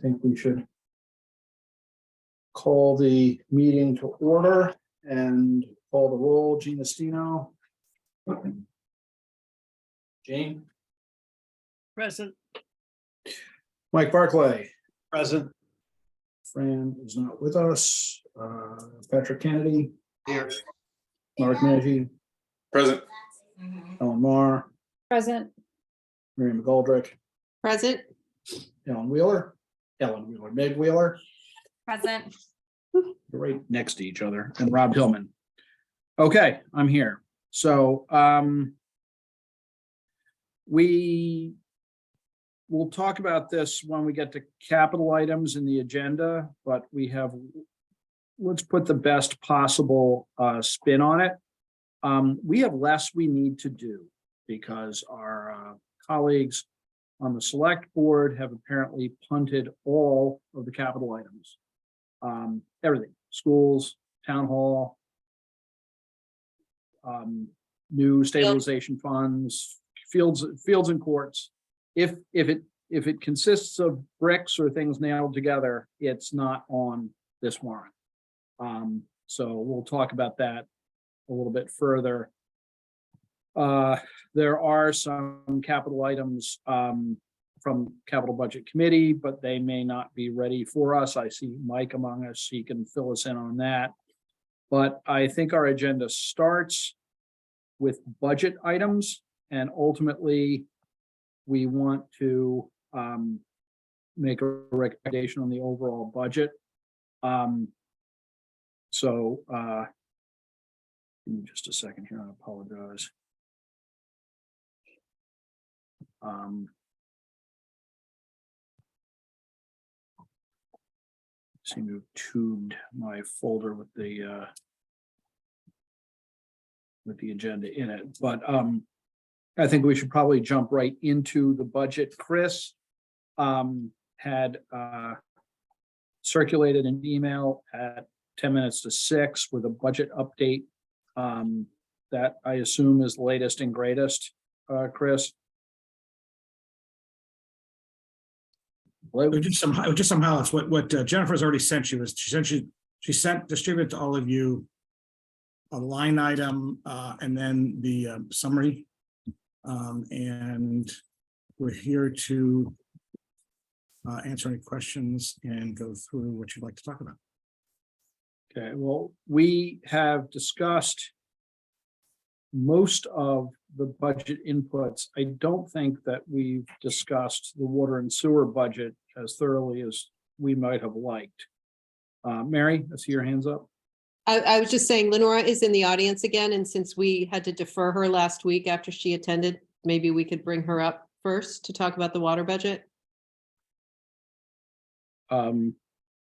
think we should call the meeting to order and call the roll. Gina Stino. Jane. Present. Mike Barclay. Present. Fran is not with us. Patrick Kennedy. Here. Mark Nagy. Present. Ellen Mar. Present. Mary McGoldrick. Present. Ellen Wheeler. Meg Wheeler. Present. They're right next to each other, and Rob Hillman. Okay, I'm here. So we will talk about this when we get to capital items in the agenda, but let's put the best possible spin on it. We have less we need to do because our colleagues on the select board have apparently punted all of the capital items. Everything, schools, town hall, new stabilization funds, fields and courts. If it consists of bricks or things nailed together, it's not on this warrant. So we'll talk about that a little bit further. There are some capital items from Capital Budget Committee, but they may not be ready for us. I see Mike among us. He can fill us in on that. But I think our agenda starts with budget items, and ultimately we want to make a recommendation on the overall budget. So give me just a second here. I apologize. Seem to have tubed my folder with the agenda in it, but I think we should probably jump right into the budget. Chris had circulated an email at 10 minutes to 6 with a budget update that I assume is latest and greatest. Chris. Just some highlights. What Jennifer's already sent you is she distributed to all of you a line item and then the summary. And we're here to answer any questions and go through what you'd like to talk about. Okay, well, we have discussed most of the budget inputs. I don't think that we've discussed the water and sewer budget as thoroughly as we might have liked. Mary, I see your hands up. I was just saying Lenora is in the audience again, and since we had to defer her last week after she attended, maybe we could bring her up first to talk about the water budget.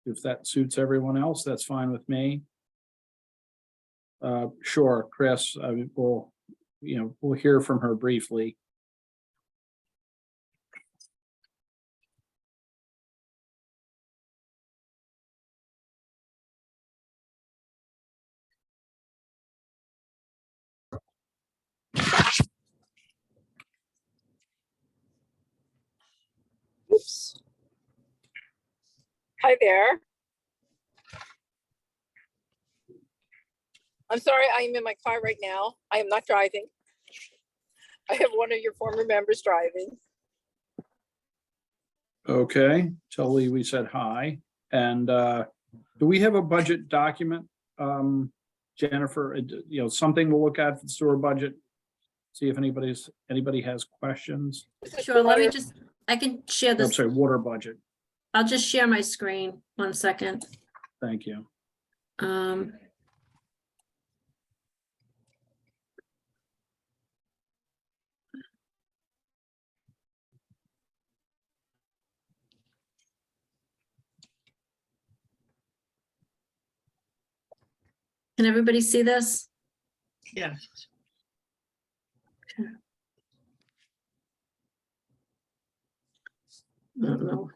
If that suits everyone else, that's fine with me. Sure, Chris, we'll hear from her briefly. Oops. Hi there. I'm sorry, I am in my car right now. I am not driving. I have one of your former members driving. Okay, tell Lee we said hi. And do we have a budget document, Jennifer? Something to look at for the sewer budget. See if anybody has questions. Sure, let me just, I can share I'm this. sorry, water budget. I'll just share my screen. 1 second. Thank you. Can everybody see this? Yeah. I don't know.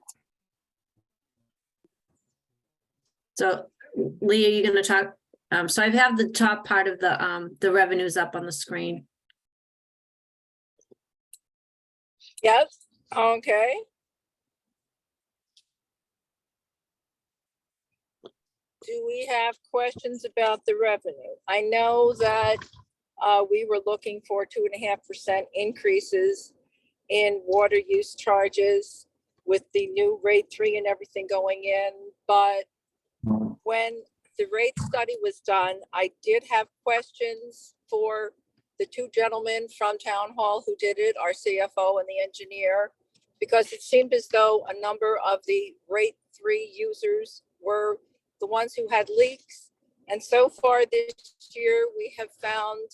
So Lee, are you going to talk? So I have the top part of the revenues up on the screen. Yes, okay. do we have questions about the revenue? I know that we were looking for 2.5% increases in water use charges with the new rate 3 and everything going in, but when the rate study was done, I did have questions for the two gentlemen from Town Hall who did it, our CFO and the engineer, because it seemed as though a number of the rate 3 users were the ones who had leaks. And so far this year, we have found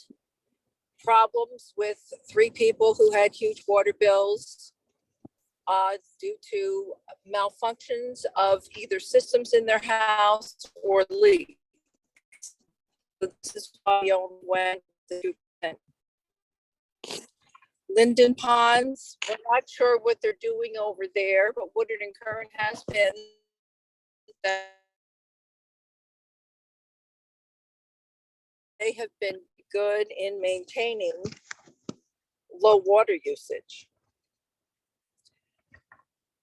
problems with 3 people who had huge water bills due to malfunctions of either systems in their house or leaks. This is why we only went to 2%. Linden Ponds, we're not sure what they're doing over there, but Woodard and Curran has been that they have been good in maintaining low water usage.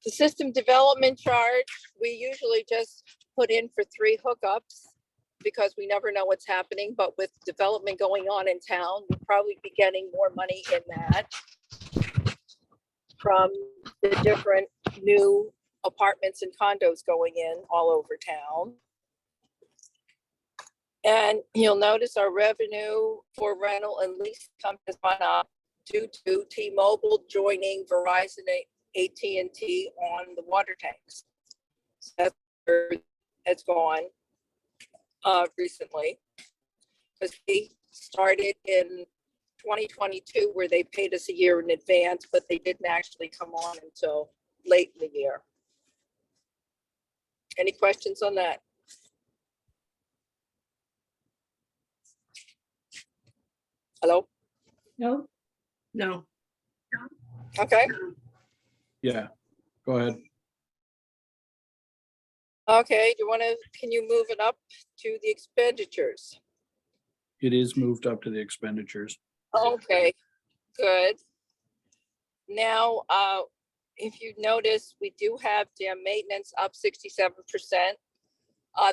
The system development charge, we usually just put in for 3 hookups because we never know what's happening, but with development going on in town, we'll probably be getting more money in that from the different new apartments and condos going in all over town. And you'll notice our revenue for rental and lease income has gone up due to T-Mobile joining Verizon, AT&T on the water tanks. So that's where it's gone recently. Because they started in 2022 where they paid us a year in advance, but they didn't actually come on until late in the year. Any questions on that? Hello? No. No. Okay. Yeah, go ahead. Okay, do you want to, can you move it up to the expenditures? It is moved up to the expenditures. Okay, good. Now, if you notice, we do have dam maintenance up 67%.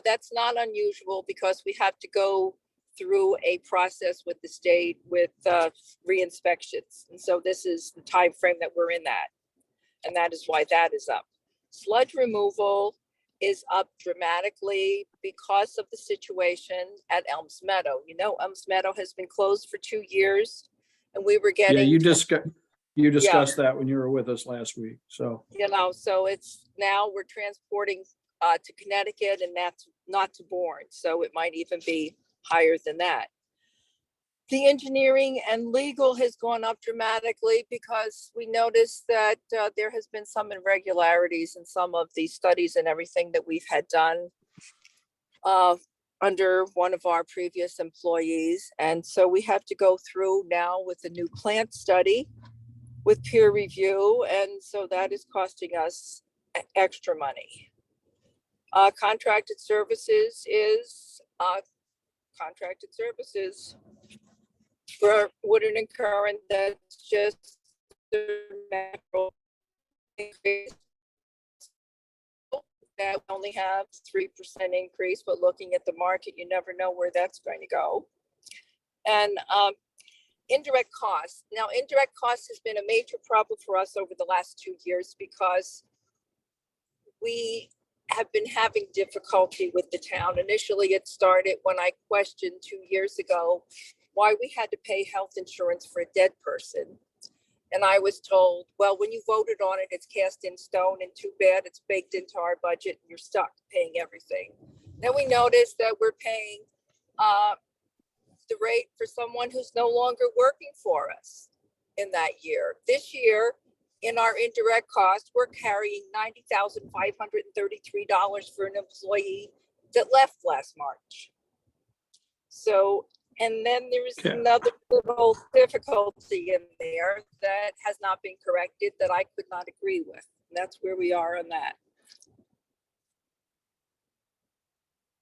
That's not unusual because we have to go through a process with the state with re-inspections. And so this is the time frame that we're in that. And that is why that is up. Sludge removal is up dramatically because of the situation at Elms Meadow. You know, Elms Meadow has been closed for 2 years and we were getting. Yeah, you discussed that when you were with us last week, so. You know, so it's now we're transporting to Connecticut and that's not to Bourne. So it might even be higher than that. The engineering and legal has gone up dramatically because we noticed that there has been some irregularities in some of the studies and everything that we've had done under one of our previous employees. And so we have to go through now with a new plant study with peer review. And so that is costing us extra money. Contracted services is contracted services for Woodard and Curran. That's just the natural increase. That we only have 3% increase, but looking at the market, you never know where that's going to go. And indirect costs. Now, indirect costs has been a major problem for us over the last 2 years because we have been having difficulty with the town. Initially, it started when I questioned 2 years ago why we had to pay health insurance for a dead person. And I was told, well, when you voted on it, it's cast in stone and too bad it's baked into our budget and you're stuck paying everything. Then we noticed that we're paying the rate for someone who's no longer working for us in that year. This year, in our indirect costs, we're carrying $90,533 for an employee that left last March. So, and then there is another little difficulty in there that has not been corrected that I could not agree with. And that's where we are on that.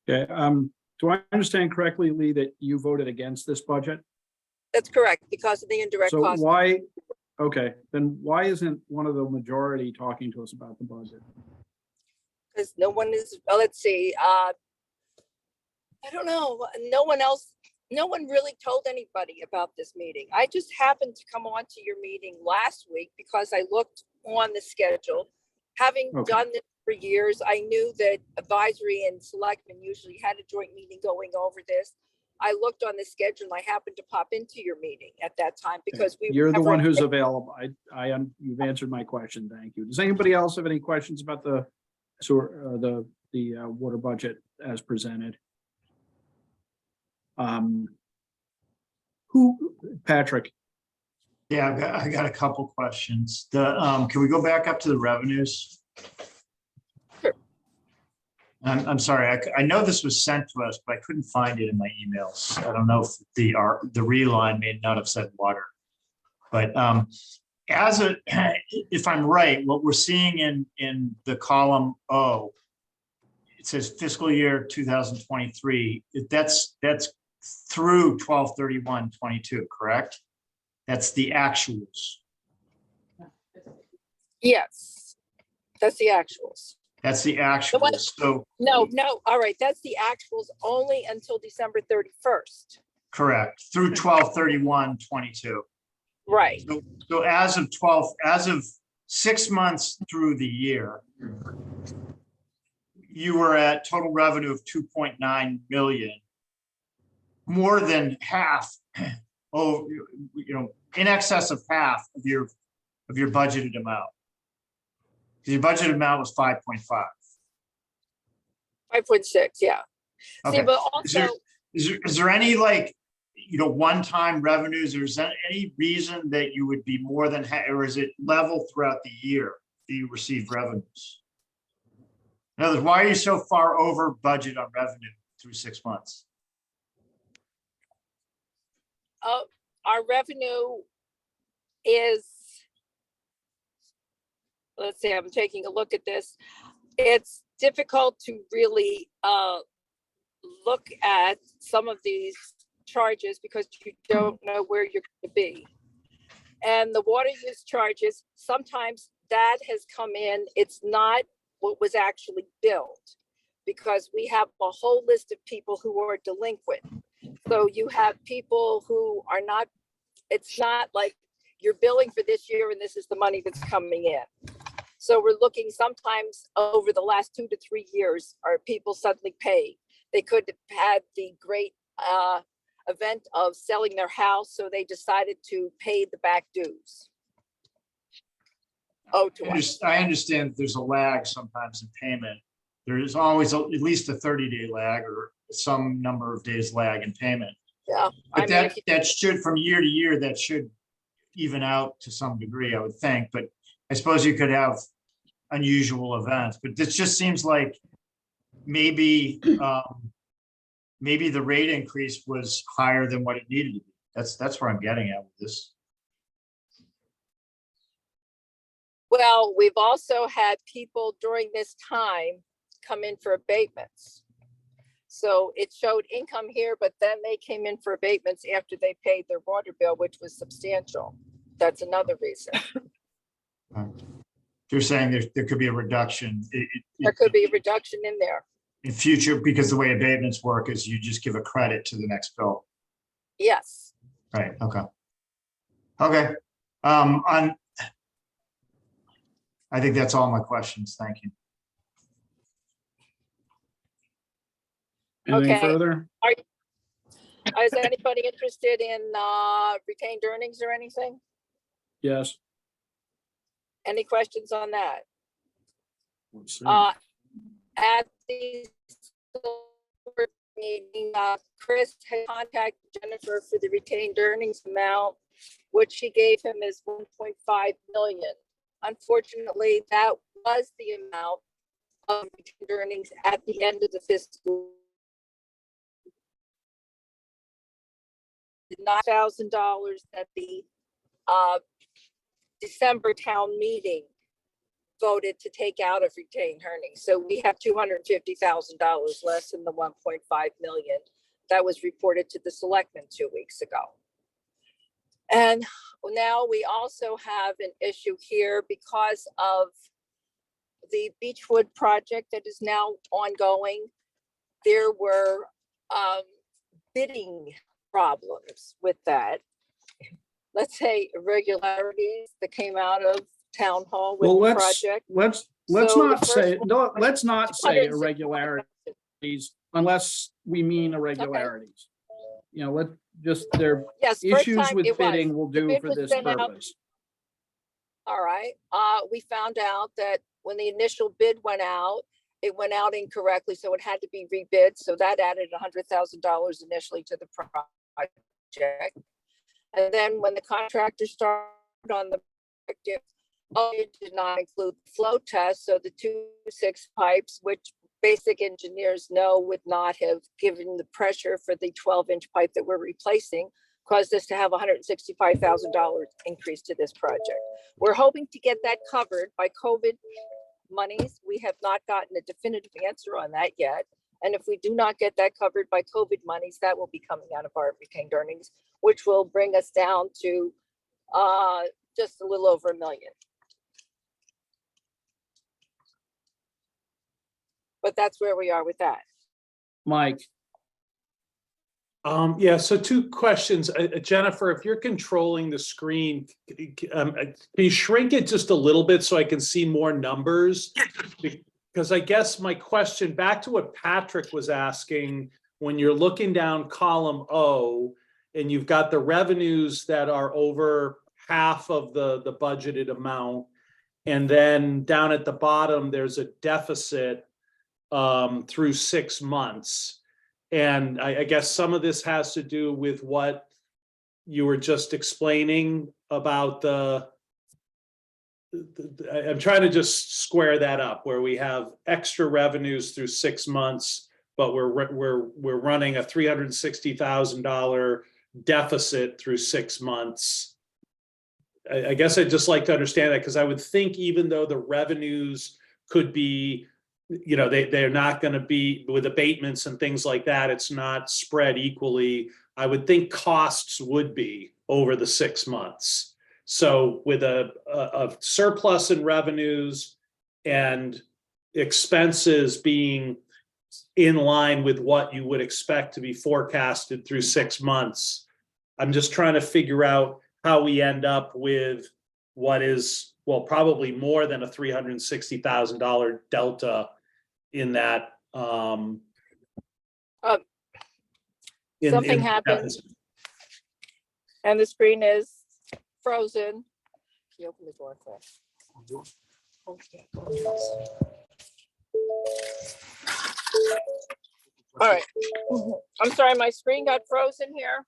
Okay, do I understand correctly, Lee, that you voted against this budget? That's correct, because of the indirect So costs. why, okay, then why isn't one of the majority talking to us about the budget? Because no one is, well, let's see, I don't know, no one really told anybody about this meeting. I just happened to come on to your meeting last week because I looked on the schedule. Having Okay. done this for years, I knew that advisory and selectmen usually had a joint meeting going over this. I looked on the schedule and I happened to pop into your meeting at that time because we. You're the were- one who's available. You've answered my question. Thank you. Does anybody else have any questions about the sewer, the water budget as presented? Patrick? Yeah, I got a couple questions. Can we go back up to the revenues? Sure. I'm sorry, I know this was sent to us, but I couldn't find it in my emails. I don't know if the reline may not have said water. But if I'm right, what we're seeing in the column O, it says fiscal year 2023, that's through 12/31/22, correct? That's the actuals. Yes, that's the actuals. That's the one- actuals. So, No, all right, that's the actuals only until December 31st. correct, through 12/31/22. Right, So as of 6 months through the year, you were at total revenue of 2.9 million. More than half, in excess of half of your budgeted amount. Your budgeted amount was 5.5. 5.6, yeah. See, Okay. but Is there- also, Is there any one-time revenues, or is there any reason that you would be more than, or is it level throughout the year that you receive revenues? In other words, why are you so far over budget on revenue through 6 months? our revenue is, let's see, I'm taking a look at this. It's difficult to really look at some of these charges because you don't know where you're going to be. And the water use charges, sometimes that has come in, it's not what was actually billed, because we have a whole list of people who are delinquent. So you have people who are not, it's not like you're billing for this year and this is the money that's coming in. So we're looking sometimes over the last 2 to 3 years, are people suddenly paid? They could have had the great event of selling their house, so they decided to pay the back dues. Oh, to us. I understand there's a lag sometimes in payment. There is always at least a 30-day lag or some number of days lag in payment. Yeah. I But mean, that should, from year to year, that should even out to some degree, I would think. But I suppose you could have unusual events, but this just seems like maybe maybe the rate increase was higher than what it needed to be. That's where I'm getting at with this. well, we've also had people during this time come in for abatements. So it showed income here, but then they came in for abatements after they paid their water bill, which was substantial. That's another reason. You're saying there could be a reduction There could be a reduction in there. in future, because the way abatements work is you just give a credit to the next bill. Yes. Right, okay. Okay. I think that's all my questions. Thank you. Anything Okay. further? Is anybody interested in retained earnings or anything? Yes. Any questions on that? Let's see. At the meeting, Chris had contacted Jennifer for the retained earnings amount, which she gave him as 1.5 million. Unfortunately, that was the amount of retained earnings at the end of the fiscal. $9,000 that the December town meeting voted to take out of retained earnings. So we have $250,000 less than the 1.5 million that was reported to the selectmen 2 weeks ago. And now we also have an issue here because of the Beechwood project that is now ongoing. There were um, bidding problems with that. Let's say irregularities that came out of town hall with Well, the let's project. let's So the not first say, one- no, let's not say 165,000. irregularities unless we mean irregularities. You know, let just, there Yes, first issues time with it was. bidding will The do bid for was this sent out. purpose. All right, we found out that when the initial bid went out, it went out incorrectly, so it had to be rebid, so that added $100,000 initially to the project. And then when the contractor started on the project, it did not include the flow test, so the 2-6 pipes, which basic engineers know would not have given the pressure for the 12-inch pipe that we're replacing, caused us to have $165,000 increase to this project. We're hoping to get that covered by COVID monies. We have not gotten a definitive answer on that yet. And if we do not get that covered by COVID monies, that will be coming out of our retained earnings, which will bring us down to just a little over $1 million. But that's where we are with that. Mike, Yeah, so two questions. Jennifer, if you're controlling the screen, can you shrink it just a little bit so I can see more numbers? Because I guess my question, back to what Patrick was asking, when you're looking down column O and you've got the revenues that are over half of the budgeted amount, and then down at the bottom, there's a deficit through 6 months. And I guess some of this has to do with what you were just explaining about I'm trying to just square that up, where we have extra revenues through 6 months, but we're running a $360,000 deficit through 6 months. I guess I'd just like to understand that, because I would think even though the revenues could be, you know, they're not going to be with abatements and things like that, it's not spread equally. I would think costs would be over the 6 months. So with a surplus in revenues and expenses being in line with what you would expect to be forecasted through 6 months, I'm just trying to figure out how we end up with what is, well, probably more than a $360,000 delta in that. Something in happened deficit. and the screen is frozen. Can you open the door for us? Okay. All right. I'm sorry, my screen got frozen here.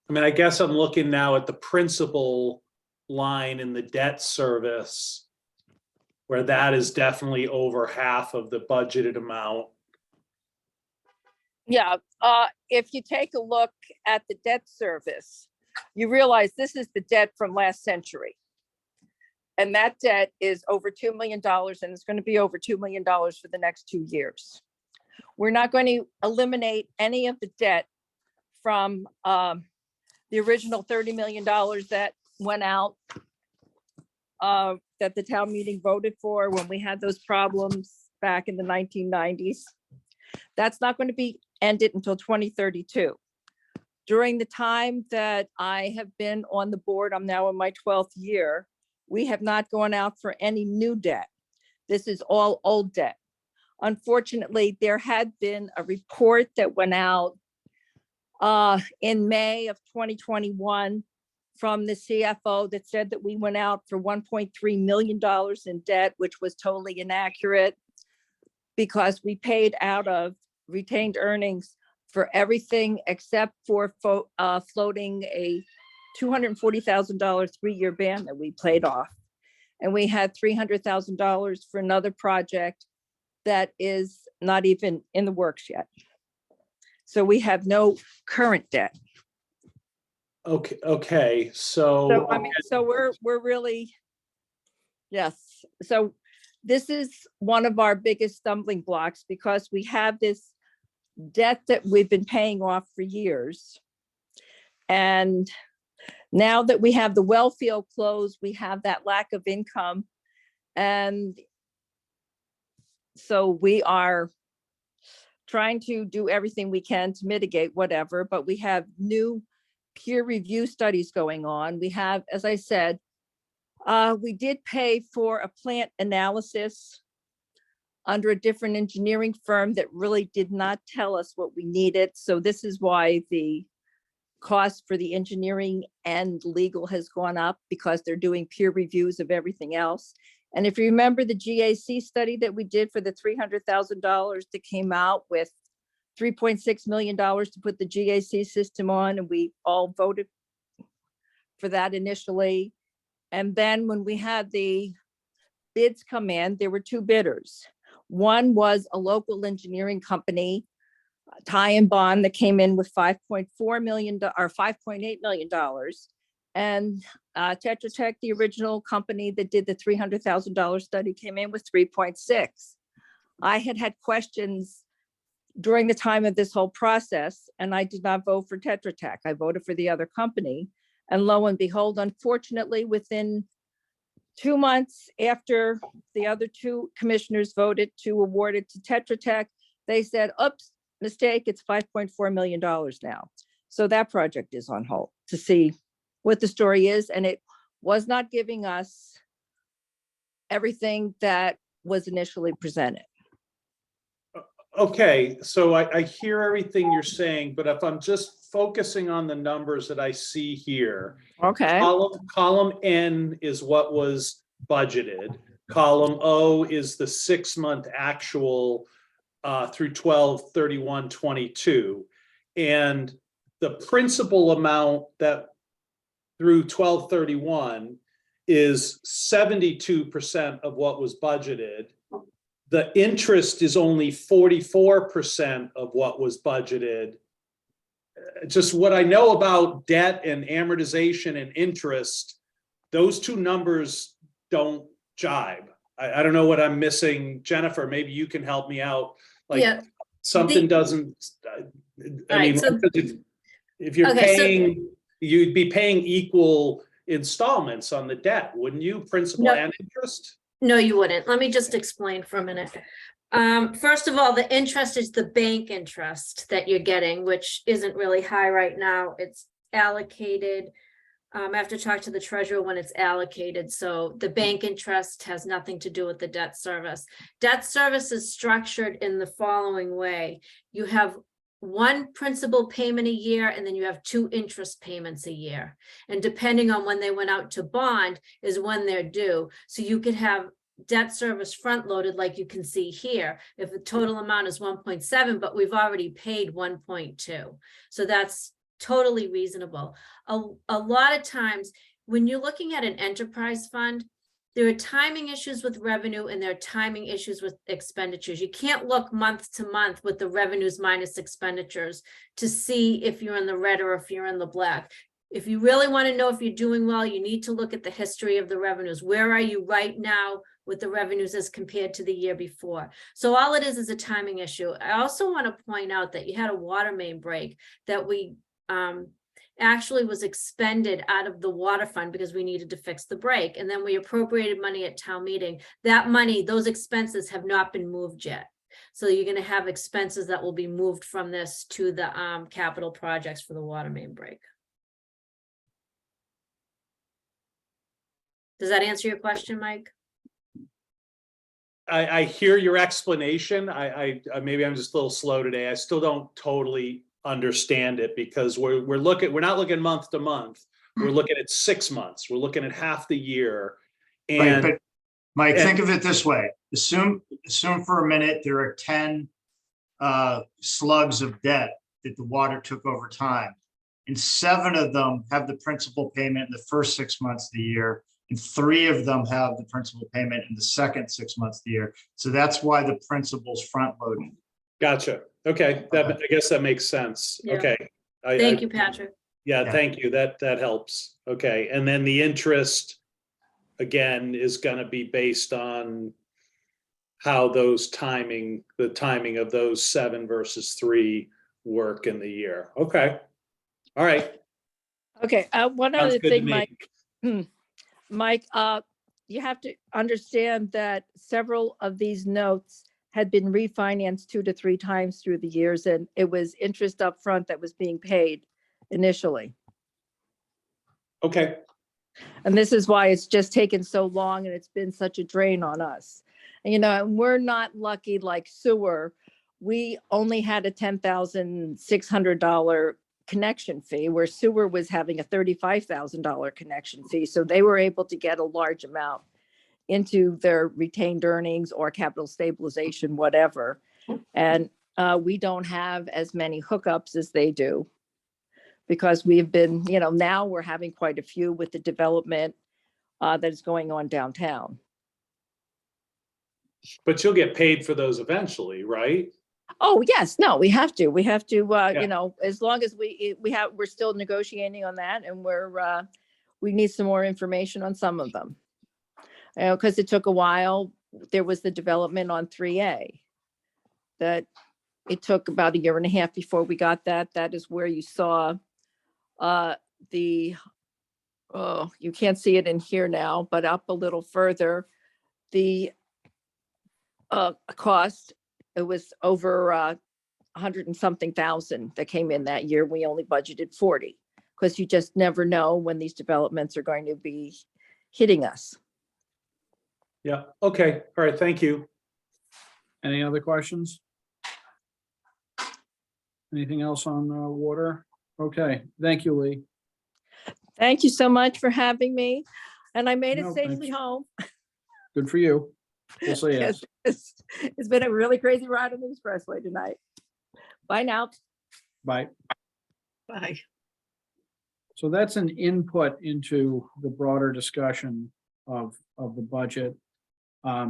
I mean, I guess I'm looking now at the principal line in the debt service, where that is definitely over half of the budgeted amount. Yeah, if you take a look at the debt service, you realize this is the debt from last century. And that debt is over $2 million, and it's going to be over $2 million for the next 2 years. We're not going to eliminate any of the debt from the original $30 million that went out, that the town meeting voted for when we had those problems back in the 1990s. That's not going to be ended until 2032. During the time that I have been on the board, I'm now in my 12th year, we have not gone out for any new debt. This is all old debt. Unfortunately, there had been a report that went out in May of 2021 from the CFO that said that we went out for $1.3 million in debt, which was totally inaccurate, because we paid out of retained earnings for everything except for floating a $240,000 3-year ban that we paid off. And we had $300,000 for another project that is not even in the works yet. So we have no current debt. Okay, So so I mean, so we're really, yes. So this is one of our biggest stumbling blocks, because we have this debt that we've been paying off for years. And now that we have the well field closed, we have that lack of income. And so we are trying to do everything we can to mitigate whatever, but we have new peer review studies going on. We have, as I said, we did pay for a plant analysis under a different engineering firm that really did not tell us what we needed. So this is why the cost for the engineering and legal has gone up, because they're doing peer reviews of everything else. And if you remember the GAC study that we did for the $300,000 that came out with $3.6 million to put the GAC system on, and we all voted for that initially. And then when we had the bids come in, there were two bidders. One was a local engineering company, Ty and Bond, that came in with $5.4 million or $5.8 million. And Tetra Tech, the original company that did the $300,000 study, came in with 3.6. I had questions during the time of this whole process, and I did not vote for Tetra Tech. I voted for the other company. And lo and behold, unfortunately, within 2 months after the other two commissioners voted to award it to Tetra Tech, they said, oops, mistake, it's $5.4 million now. So that project is on hold to see what the story is. And it was not giving us everything that was initially presented. Okay, so I hear everything you're saying, but if I'm just focusing on the numbers that I see here, Okay. column N is what was budgeted. Column O is the 6-month actual through 12/31/22. And the principal amount that through 12/31 is 72% of what was budgeted. The interest is only 44% of what was budgeted. Just what I know about debt and amortization and interest, those two numbers don't jibe. I don't know what I'm missing. Jennifer, maybe you can help me out. Like Yeah. something doesn't, I mean, so- if you're Okay, so- paying, you'd be paying equal installments on the debt, wouldn't you? Principal No. and interest? No, you wouldn't. Let me just explain for a minute. First of all, the interest is the bank interest that you're getting, which isn't really high right now. It's allocated. I have to talk to the treasurer when it's allocated. So the bank interest has nothing to do with the debt service. Debt service is structured in the following way. You have one principal payment a year, and then you have 2 interest payments a year. And depending on when they went out to bond is when they're due. So you could have debt service front loaded, like you can see here, if the total amount is 1.7, but we've already paid 1.2. So that's totally reasonable. A lot of times when you're looking at an enterprise fund, there are timing issues with revenue and there are timing issues with expenditures. You can't look month to month with the revenues minus expenditures to see if you're in the red or if you're in the black. If you really want to know if you're doing well, you need to look at the history of the revenues. Where are you right now with the revenues as compared to the year before? So all it is a timing issue. I also want to point out that you had a water main break that we actually was expended out of the water fund because we needed to fix the break. And then we appropriated money at town meeting. That money, those expenses have not been moved yet. So you're going to have expenses that will be moved from this to the capital projects for the water main break. Does that answer your question, Mike? I hear your explanation. I maybe I'm just a little slow today. I still don't totally understand it because we're not looking month to month. We're looking at 6 months. We're looking at half the year. And But Mike, think of it this way. Assume for a minute there are 10 slugs of debt that the water took over time. And 7 of them have the principal payment in the first 6 months of the year. And 3 of them have the principal payment in the second 6 months of the year. So that's why the principal's front loaded. gotcha. Okay, I guess that makes sense. Yeah. Okay. Thank you, Patrick. Yeah, Yeah. thank you. That helps. Okay, and then the interest, again, is gonna be based on how the timing of those 7 versus 3 work in the year. Okay. All right. Okay, one Sounds other good to thing, me. Mike, you have to understand that several of these notes had been refinanced 2 to 3 times through the years, and it was interest up front that was being paid initially. Okay, And this is why it's just taken so long and it's been such a drain on us. And, and we're not lucky like sewer. We only had a $10,600 connection fee, where sewer was having a $35,000 connection fee. So they were able to get a large amount into their retained earnings or capital stabilization, whatever. And we don't have as many hookups as they do, because we've been, now we're having quite a few with the development that is going on downtown. but you'll get paid for those eventually, right? Oh, yes, no, we have to, Yeah. as long as we're still negotiating on that, and we need some more information on some of them. Because it took a while. There was the development on 3A. That it took about 1.5 years before we got that. That is where you saw you can't see it in here now, but up a little further, the cost, it was over 100 and something thousand that came in that year. We only budgeted 40, because you just never know when these developments are going to be hitting us. Yeah, okay, all right, thank you. Any other questions? Anything else on water? Okay, thank you, Lee. Thank you so much for having me. And I made it No, safely thanks. home. Good for you. We'll say yes. It's been a really crazy ride on the expressway tonight. Bye now. Bye. Bye. So that's an input into the broader discussion of the budget. I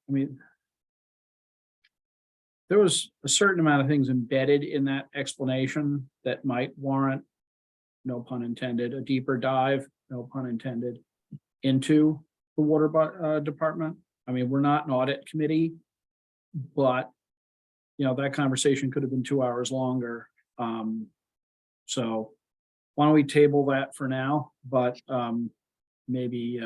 mean, there was a certain amount of things embedded in that explanation that might warrant, no pun intended, a deeper dive, no pun intended, into the water department. I mean, we're not an audit committee, but that conversation could have been 2 hours longer. So why don't we table that for now, but maybe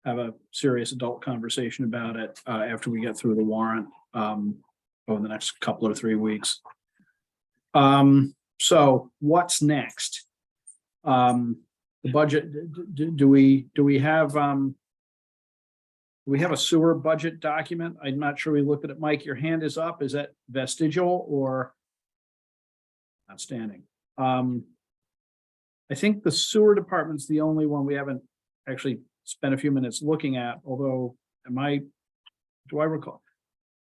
have a serious adult conversation about it after we get through the warrant over the next couple or 3 weeks. So what's next? The budget, do we have a sewer budget document? I'm not sure we looked at it. Mike, your hand is up. Is that vestigial or outstanding? I think the sewer department's the only one we haven't actually spent a few minutes looking at, although do I recall?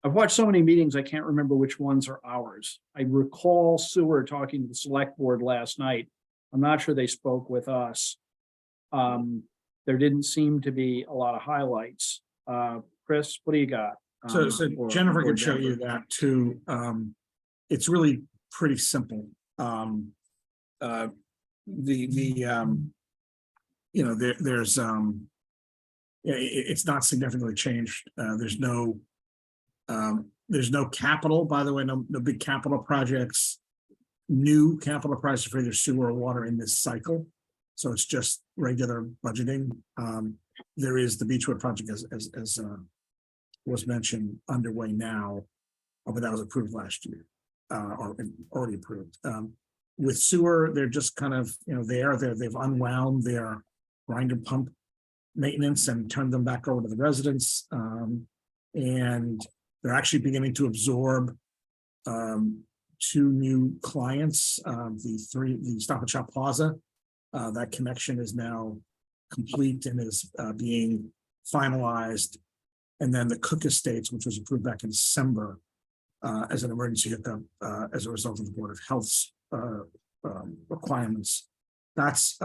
I've watched so many meetings, I can't remember which ones are ours. I recall sewer talking to the select board last night. I'm not sure they spoke with us. There didn't seem to be a lot of highlights. Chris, what do you got? So Or Jennifer could show you Jennifer? that too. It's really pretty simple. It's not significantly changed. There's no capital, by the way, no big capital projects, new capital projects for either sewer or water in this cycle. So it's just regular budgeting. There is the Beechwood project as was mentioned underway now, but that was approved last year, or already approved. With sewer, they're just kind of, they've unwound their grinder pump maintenance and turned them back over to the residents. And they're actually beginning to absorb 2 new clients, the Stop and Shop Plaza. That connection is now complete and is being finalized. And then the Cook Estates, which was approved back in December as an emergency hookup as a result of the Board of Health's requirements, that's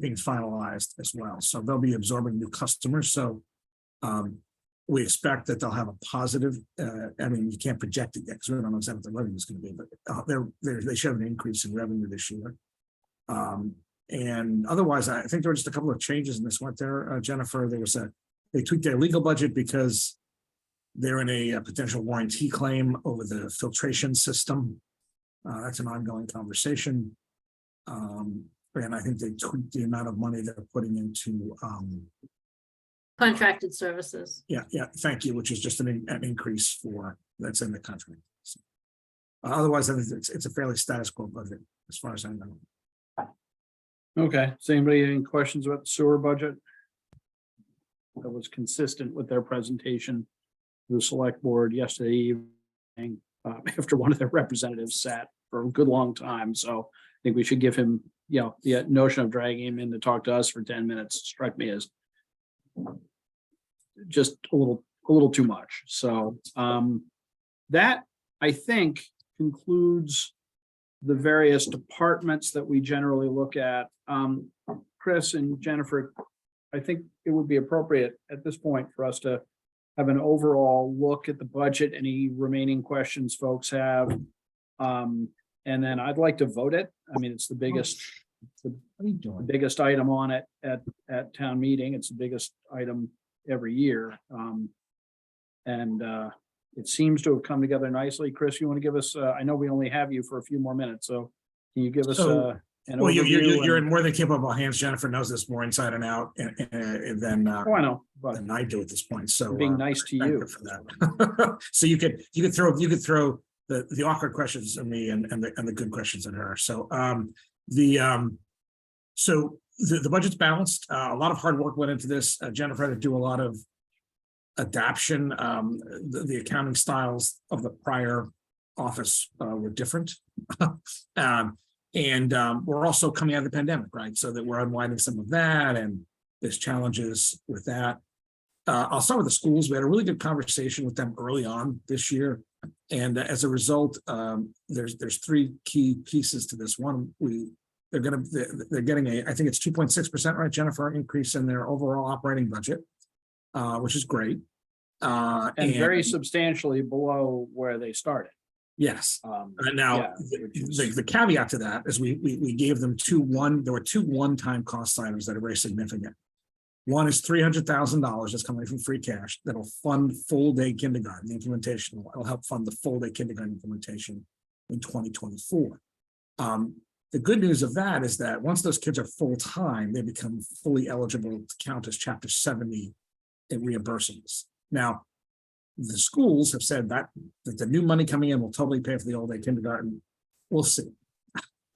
being finalized as well. So they'll be absorbing new customers. So we expect that they'll have a positive, I mean, you can't project it yet because we don't know exactly what the revenue is going to be, but they should have an increase in revenue this year. And otherwise, I think there were just a couple of changes in this one there, Jennifer. They tweaked their legal budget because they're in a potential warranty claim over the filtration system. That's an ongoing conversation. And I think they tweaked the amount of money they're putting into, Contracted services. yeah, thank you, which is just an increase for, that's in the contract. So, otherwise, I think it's a fairly status quo budget, as far as I know. Okay, does anybody have any questions about the sewer budget? That was consistent with their presentation to the select board yesterday evening, after one of their representatives sat for a good long time, so I think we should give him, the notion of dragging him in to talk to us for 10 minutes struck me as just a little too much, so that, I think, concludes the various departments that we generally look at. Chris and Jennifer, I think it would be appropriate at this point for us to have an overall look at the budget, any remaining questions folks have. And then I'd like to vote it. I mean, it's the biggest, biggest item on it at town meeting. It's the biggest item every year. And it seems to have come together nicely. Chris, you want to give us, I know we only have you for a few more minutes, so can you give us So, an Well, overview? you're in more than capable hands. Jennifer knows this more inside and out than Oh, I know, but than I do at this point, so. being nice to thank you. for that. So you could throw the awkward questions at me and the good questions at her. So the budget's balanced. A lot of hard work went into this. Jennifer had to do a lot of adaption. The accounting styles of the prior office were different. And we're also coming out of the pandemic, right? So that we're unwinding some of that, and there's challenges with that. I'll start with the schools. We had a really good conversation with them early on this year. And as a result, there's three key pieces to this. One, they're getting I think it's 2.6%, right, Jennifer, increase in their overall operating budget, which is great. And very substantially below where they started. Yes. Now, yeah, which is- the caveat to that is we gave them there were two one-time cost items that are very significant. One is $300,000 that's coming from free cash that'll fund full-day kindergarten implementation. It'll help fund the full-day kindergarten implementation in 2024. The good news of that is that once those kids are full-time, they become fully eligible to count as Chapter 70 in reimbursements. Now, the schools have said that the new money coming in will totally pay for the all-day kindergarten. We'll see.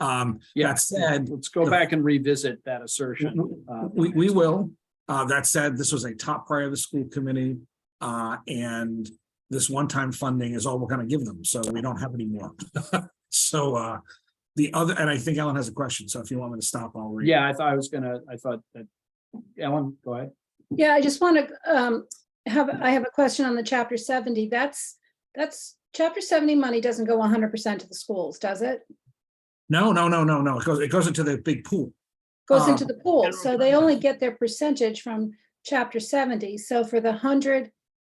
Yeah. That said, Let's go back and revisit that assertion. we will. That said, this was a top priority of the school committee, and this one-time funding is all we're going to give them, so we don't have any more. So the other, and I think Ellen has a question, so if you want me to stop, I'll read. Yeah, I thought that, Ellen, go ahead. Yeah, I just want to I have a question on the Chapter 70. That's Chapter 70 money doesn't go 100% to the schools, does it? No. It goes into the big pool. Goes into the pool, so they only get their percentage from Chapter 70. So for the 100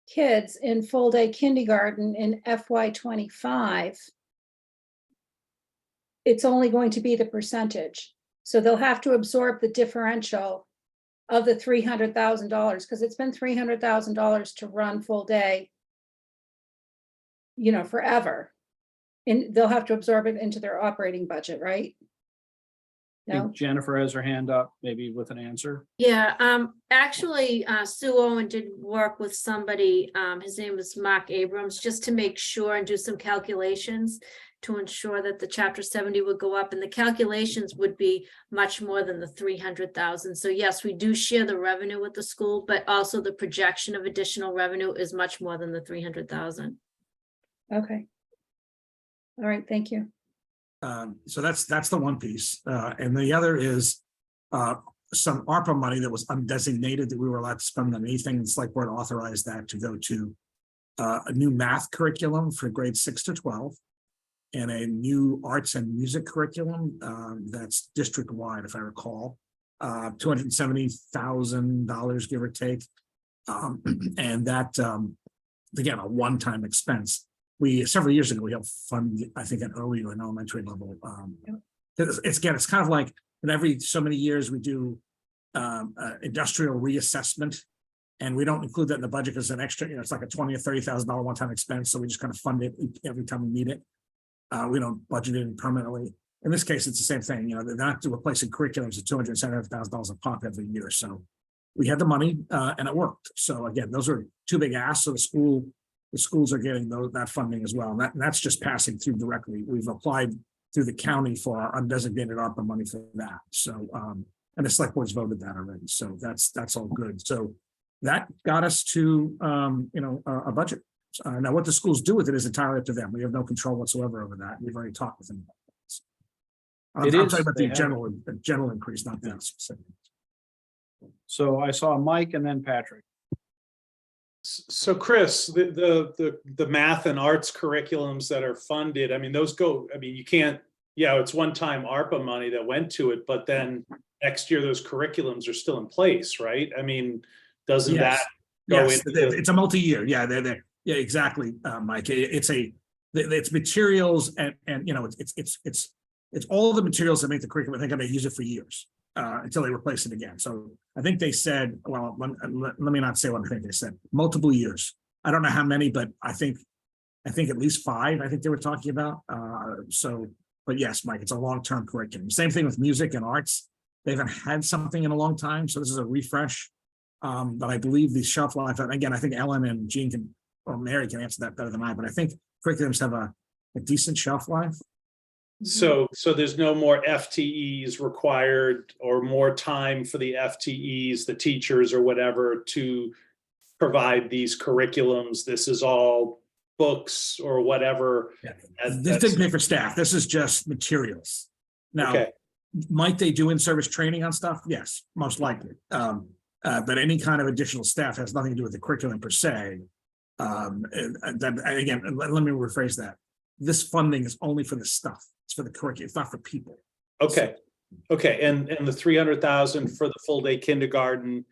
kids in full-day kindergarten in FY25, it's only going to be the percentage. So they'll have to absorb the differential of the $300,000, because it's been $300,000 to run full day, forever. And they'll have to absorb it into their operating budget, right? I think No, Jennifer has her hand up, maybe with an answer. Yeah, actually, Sue Owen did work with somebody, his name was Mark Abrams, just to make sure and do some calculations to ensure that the Chapter 70 would go up, and the calculations would be much more than the 300,000. So yes, we do share the revenue with the school, but also the projection of additional revenue is much more than the 300,000. okay. All right, thank you. So that's the one piece. And the other is some ARPA money that was undesignated that we were allowed to spend on anything. The select board authorized that to go to a new math curriculum for grades 6 to 12 and a new arts and music curriculum that's district-wide, if I recall, $270,000, give or take. And that, again, a one-time expense. Several years ago, we helped fund, I think, an earlier in elementary level. It's kind of like, and every so many years we do industrial reassessment, and we don't include that in the budget because it's an extra, it's like a $20,000 or $30,000 one-time expense. So we just kind of fund it every time we need it. We don't budget it permanently. in this case, it's the same thing, they're not replacing curriculums at $275,000 a pop every year, so. We had the money, and it worked. So again, those are two big asks, so the schools are getting that funding as well, and that's just passing through directly. We've applied through the county for our undesignated ARPA money for that, so, and the select board's voted that already, so that's all good. So that got us to, a budget. Now, what the schools do with it is entirely up to them. We have no control whatsoever over that. We've already talked with them. I'm It talking is, about they the have- general increase, not that specific. So I saw Mike and then Patrick. So Chris, the math and arts curriculums that are funded, I mean, those go, I mean, you can't, it's one-time ARPA money that went to it, but then next year, those curriculums are still in place, right? I mean, doesn't that Yes. go Yes, into? it's a multi-year. Yeah, they're there. Yeah, exactly, Mike. It's materials and it's all the materials that make the curriculum. I think I'm gonna use it for years until they replace it again. So I think they said, well, let me not say what I think they said, multiple years. I don't know how many, but I think at least 5, I think they were talking about. But yes, Mike, it's a long-term curriculum. Same thing with music and arts. They haven't had something in a long time, so this is a refresh. But I believe the shelf life, and again, I think Ellen and Jean or Mary can answer that better than I, but I think curriculums have a decent shelf life. So there's no more FTEs required or more time for the FTEs, the teachers or whatever to provide these curriculums. This is all books or whatever. This didn't pay for staff. This is just materials. Now, Okay, might they do in-service training on stuff? Yes, most likely. But any kind of additional staff has nothing to do with the curriculum per se. Again, let me rephrase that. This funding is only for the stuff. It's for the curriculum. It's not for people. okay. And the 300,000 for the full day kindergarten.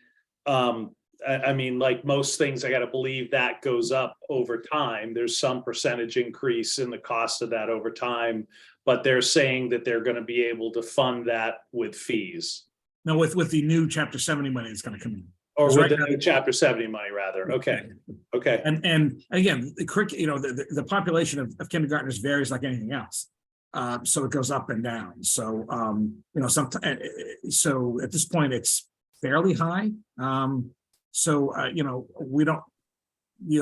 I mean, like most things, I gotta believe that goes up over time. There's some percentage increase in the cost of that over time, but they're saying that they're gonna be able to fund that with fees. Now, with the new Chapter 70 money, it's going to come in. Or Because with right the new Chapter 70 money, rather. Okay, okay. And again, the population of kindergartners varies like anything else. So it goes up and down. So, so at this point, it's fairly high. You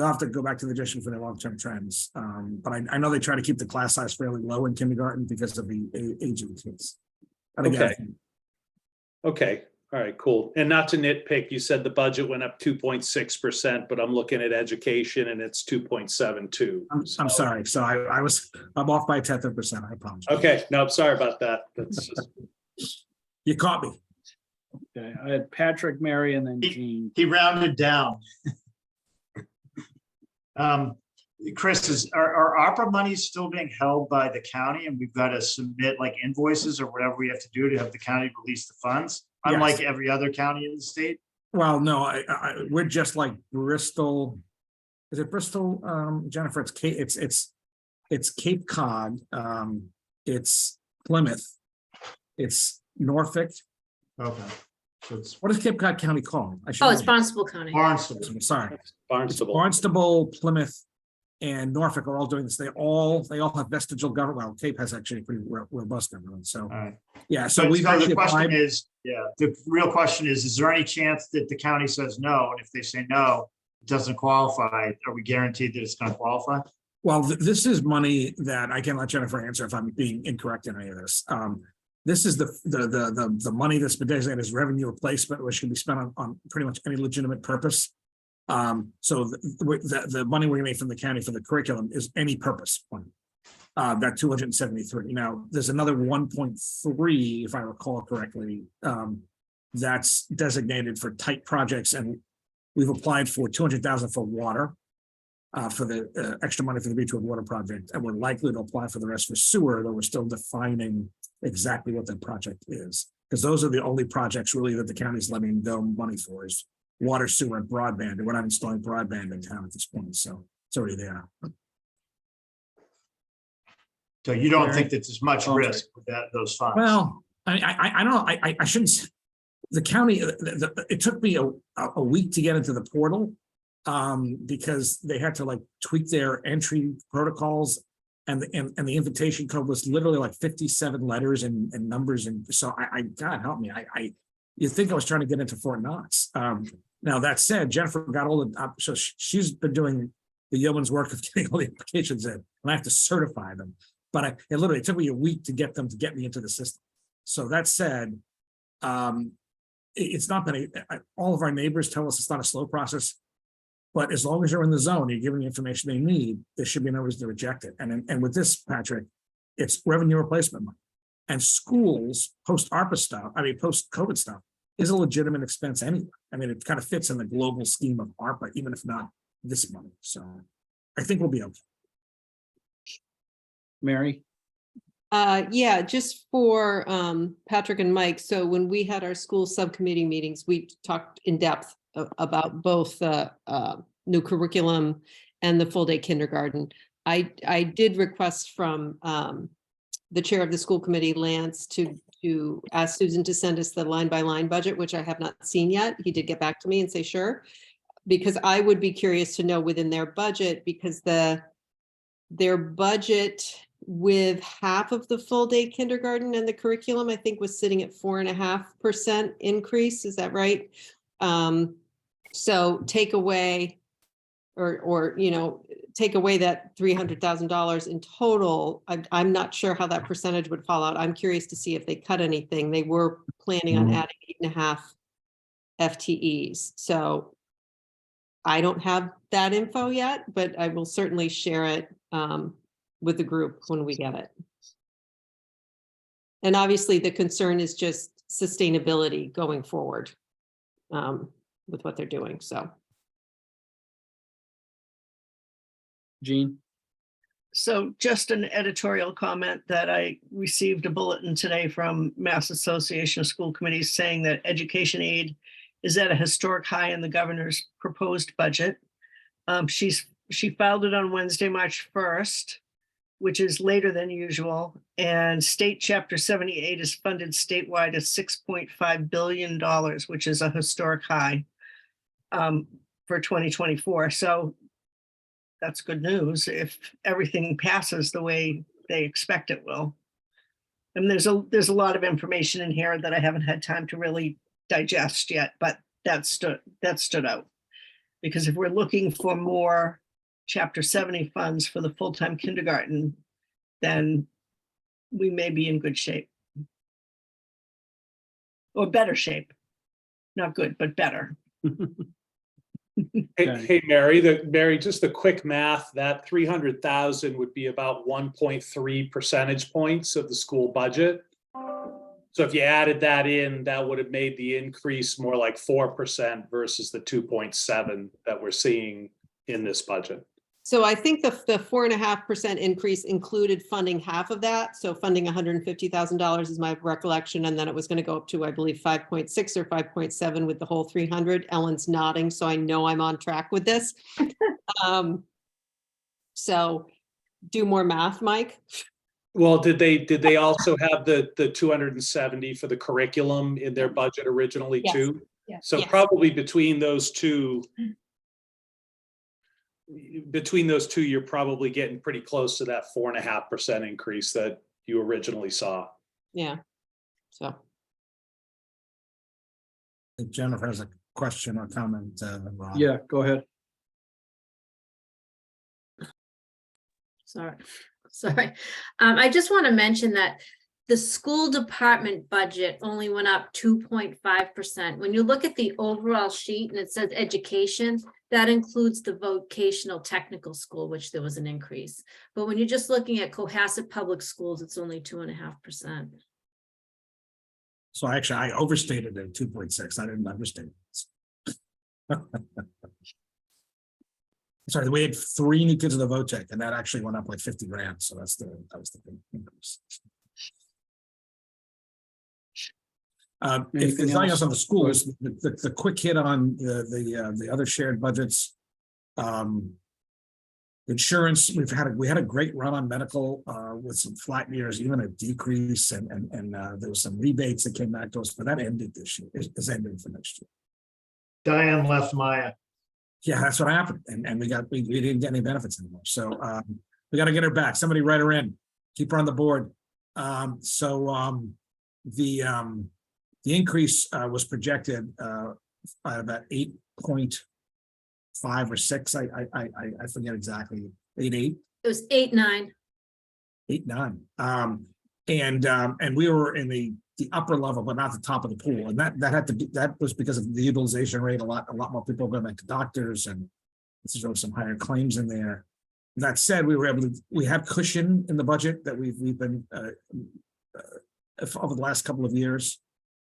have to go back to the district for the long-term trends. But I know they try to keep the class size fairly low in kindergarten because of the age of the kids. But again, Okay, all right, cool. And not to nitpick, you said the budget went up 2.6%, but I'm looking at education and it's 2.72. I'm sorry. So I'm off by 0.1%. I promise. Okay, no, sorry about that. That's just, You caught me. Okay, I had Patrick, Mary, and then Jean. He rounded down. Chris, are ARPA monies still being held by the county and we've got to submit like invoices or whatever we have to do to have the county release the funds? Yes. Unlike every other county in the state? Well, no, we're just like Bristol. Is it Bristol, Jennifer? It's Cape Cod. It's Plymouth. It's Norfolk. Okay. So it's What is Cape Cod County called? I should Oh, it's know. Barnstable County. Barnstable. I'm sorry. It's Barnstable. Barnstable, Plymouth, and Norfolk are all doing this. They all have vestigial government. Well, Cape has actually a pretty robust government. So All right. yeah. So So we've the actually question applied. the real question is there any chance that the county says no? And if they say no, it doesn't qualify, are we guaranteed that it's going to qualify? Well, this is money that I can let Jennifer answer if I'm being incorrect in any of this. This is the money that's been designated as revenue replacement, which can be spent on pretty much any legitimate purpose. So the money we're getting from the county for the curriculum is any purpose money. That 273. Now, there's another 1.3, if I recall correctly, that's designated for type projects, and we've applied for 200,000 for water. For the extra money for the Beechwood Water Project, and we're likely to apply for the rest for sewer, though we're still defining exactly what that project is. Because those are the only projects really that the county's letting go money for is water, sewer, and broadband, and we're not installing broadband in town at this point, so it's already there. So you don't Mary? think that there's much Oh, risk with those funds? Well, I don't know, I shouldn't, the county, it took me a week to get into the portal. Because they had to like tweak their entry protocols And the invitation code was literally like 57 letters and numbers. And so God help me, you think I was trying to get into Fort Knox. Now that said, Jennifer got all the, so she's been doing the yeoman's work of getting all the applications in, and I have to certify them. But it literally took me a week to get them to get me into the system. So that said, it's not been all of our neighbors tell us it's not a slow process. But as long as you're in the zone, you're giving the information they need, there should be no reason to reject it. And with this, Patrick, it's revenue replacement money. And schools, post-ARPA stuff, post-COVID stuff, is a legitimate expense anyway. It kind of fits in the global scheme of ARPA, even if not this money. So I think we'll be okay. Mary? Yeah, just for Patrick and Mike. So when we had our school subcommittee meetings, we talked in depth about both the new curriculum and the full day kindergarten. I did request from the chair of the school committee, Lance, to ask Susan to send us the line by line budget, which I have not seen yet. He did get back to me and say, sure, because I would be curious to know within their budget, because their budget with half of the full day kindergarten and the curriculum, I think was sitting at 4.5% increase. Is that right? So take away take away that $300,000 in total. I'm not sure how that percentage would fall out. I'm curious to see if they cut anything. They were planning on adding 8.5 FTEs. So I don't have that info yet, but I will certainly share it with the group when we get it. And obviously the concern is just sustainability going forward with what they're doing, so. Jean? So just an editorial comment that I received a bulletin today from Mass Association of School Committees saying that education aid is at a historic high in the governor's proposed budget. She filed it on Wednesday, March 1st, which is later than usual. And state chapter 78 is funded statewide at $6.5 billion, which is a historic high for 2024. So that's good news if everything passes the way they expect it will. And there's a lot of information in here that I haven't had time to really digest yet, but that stood out. Because if we're looking for more Chapter 70 funds for the full-time kindergarten, then we may be in good shape. Or better shape. Not good, but better. Hey, Mary, just a quick math, that 300,000 would be about 1.3 percentage points of the school budget. So if you added that in, that would have made the increase more like 4% versus the 2.7 that we're seeing in this budget. So I think the 4.5% increase included funding half of that. So funding $150,000 is my recollection. And then it was going to go up to, I believe, 5.6 or 5.7 with the whole 300. Ellen's nodding, so I know I'm on track with this. So do more math, Mike. Well, did they also have the 270 for the curriculum in their budget originally Yes. too? Yes. So Yes. probably between those two, you're probably getting pretty close to that 4.5% increase that you originally saw. Yeah. So. If Jennifer has a question or comment, Rob. Yeah, go ahead. Sorry. I just want to mention that the school department budget only went up 2.5%. When you look at the overall sheet and it says education, that includes the vocational technical school, which there was an increase. But when you're just looking at Cohasset Public Schools, it's only 2.5%. So actually, I overstated it 2.6. I didn't understate it. Sorry, we had 3 new kids in the VOTEC, and that actually went up like 50 grand. So that was the big increase. If Anything there's nothing else else? on the schools, the quick hit on the other shared budgets. Insurance, we had a great run on medical with some flat years, even a decrease, and there was some rebates that came back to us, but that ended this year. It's ended for next year. Diane left Maya. Yeah, that's what happened, and we didn't get any benefits anymore. So We got to get her back. Somebody write her in. Keep her on the board. The increase was projected at about 8.5 or 6. I forget exactly. 8.8. It was 8-9. 8.9. And we were in the upper level, but not the top of the pool. And that was because of the utilization rate. A lot more people going back to doctors, and this is some higher claims in there. That said, we have cushion in the budget that we've been over the last couple of years,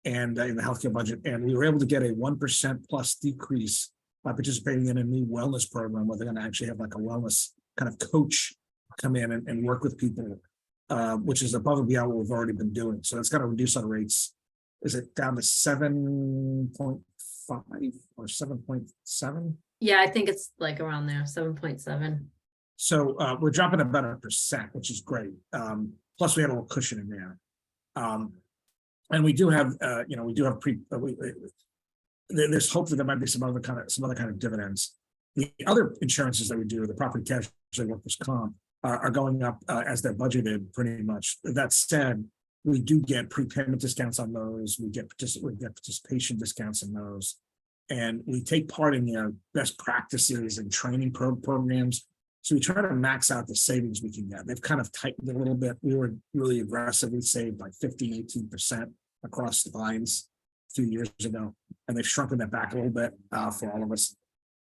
and in the healthcare budget, and we were able to get a 1% plus decrease by participating in a new wellness program where they're going to actually have like a wellness kind of coach come in and work with people, which is above and beyond what we've already been doing. So it's going to reduce our rates. Is it down to 7.5 or 7.7? Yeah, I think it's like around there, 7.7. So we're jumping about 1%, which is great. Plus we had a little cushion in there. And we do have, there's hope that there might be some other kind of dividends. The other insurances that we do, the property casualty workers' comp, are going up as they're budgeted pretty much. That said, we do get prepayment discounts on those. We get participation discounts on those. And we take part in best practices and training programs. So we try to max out the savings we can get. They've kind of tightened a little bit. We were really aggressively saved like 15, 18% across the lines a few years ago. And they've shrunken that back a little bit for all of us.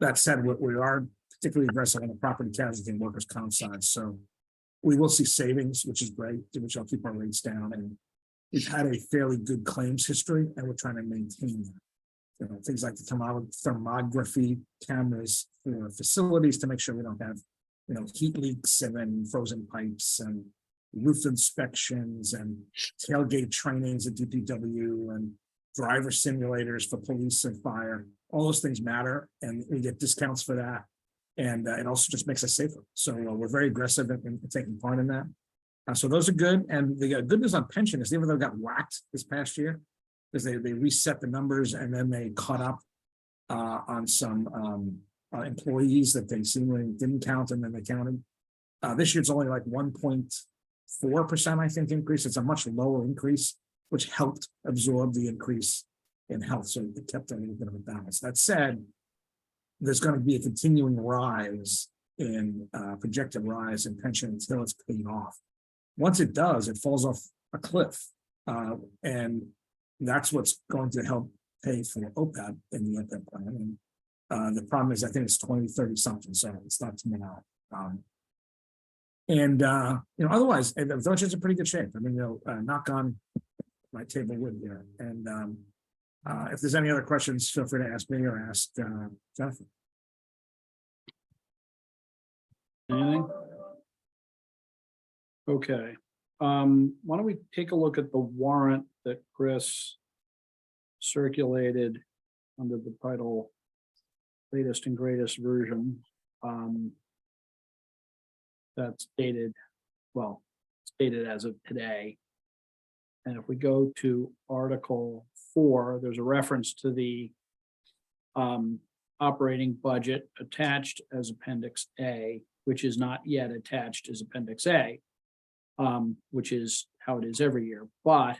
That said, we are particularly aggressive on the property casualty and workers' comp side. So we will see savings, which is great, which will keep our rates down. And we've had a fairly good claims history, and we're trying to maintain that. Things like the thermography cameras for facilities to make sure we don't have heat leaks and then frozen pipes and roof inspections and tailgate trainings at DPW and driver simulators for police and fire. All those things matter, and we get discounts for that. And it also just makes us safer. So we're very aggressive in taking part in that. So those are good. And the good news on pension is even though it got whacked this past year, because they reset the numbers and then they caught up on some employees that they seemingly didn't count and then they counted. This year it's only like 1.4%, I think, increase. It's a much lower increase, which helped absorb the increase in health. So it kept a little bit of a balance. That said, there's going to be a continuing rise in projected rise in pension until it's paid off. Once it does, it falls off a cliff. And that's what's going to help pay for OPEB in the OPEB plan. And the problem is, I think it's 2030 something, so it's not coming out. Otherwise, the budget's in pretty good shape. I mean, knock on my table wood here. And if there's any other questions, feel free to ask me or ask Jennifer. Anything? Okay. Why don't we take a look at the warrant that Chris circulated under the title latest and greatest version. That's dated, well, it's dated as of today. And if we go to Article 4, there's a reference to the operating budget attached as Appendix A, which is not yet attached as Appendix A, which is how it is every year. But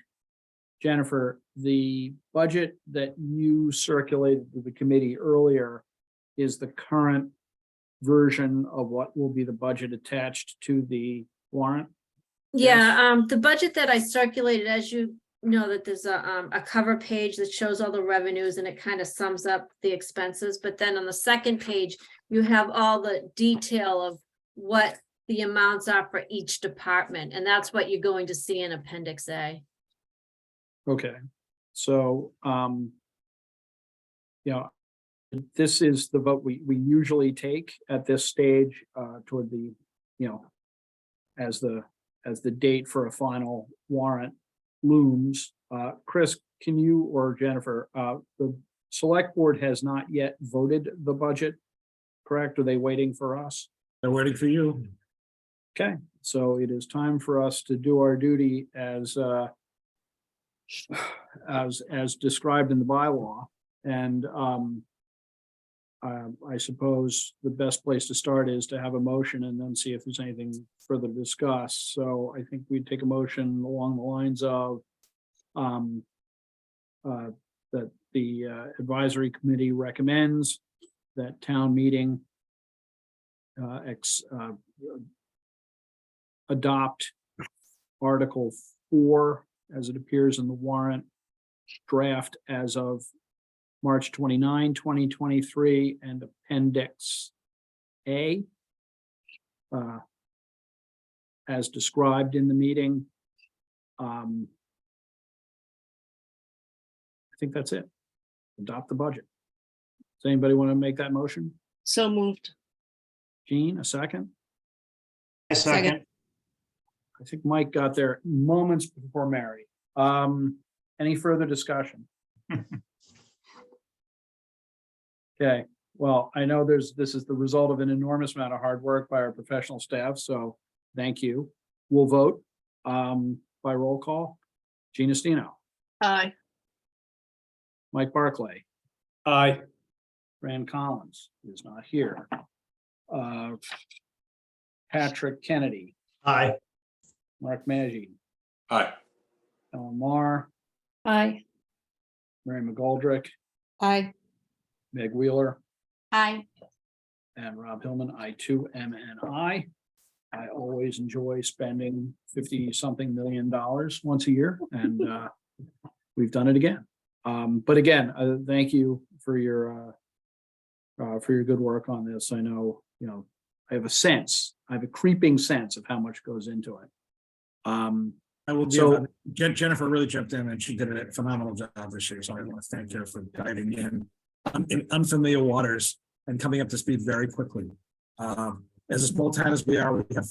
Jennifer, the budget that you circulated to the committee earlier is the current version of what will be the budget attached to the warrant? Yeah, the budget that I circulated, as you know, that there's a cover page that shows all the revenues and it kind of sums up the expenses. But then on the second page, you have all the detail of what the amounts are for each department. And that's what you're going to see in Appendix A. Okay, so, this is the vote we usually take at this stage toward the, as the date for a final warrant looms. Chris, can you or Jennifer, the select board has not yet voted the budget, correct? Are they waiting for us? They're waiting for you. Okay, so it is time for us to do our duty as described in the bylaw. And I suppose the best place to start is to have a motion and then see if there's anything further to discuss. So I think we'd take a motion along the lines of that the advisory committee recommends that town meeting adopt Article 4 as it appears in the warrant draft as of March 29, 2023, and Appendix A as described in the meeting. I think that's it. Adopt the budget. Does anybody want to make that motion? So moved. Jean, a second? I second. I think Mike got there moments before Mary. Any further discussion? Okay, well, I know this is the result of an enormous amount of hard work by our professional staff, so thank you. We'll vote by roll call. Gina Stino, Aye. Mike Barclay, Aye. Fran Collins is not here. Patrick Kennedy, Aye. Mark Maggi, Aye. Ellen Mar, Aye. Mary McGoldrick, Aye. Meg Wheeler, Aye. and Rob Hillman. I too am an I. I always enjoy spending 50-something million once a year, and we've done it again. But again, thank you for your good work on this. I know, I have a creeping sense of how much goes into it. I will So- give, Jennifer really jumped in and she did a phenomenal job this year, so I want to thank her for diving in unfamiliar waters and coming up to speed very quickly. As a small town as we are, we have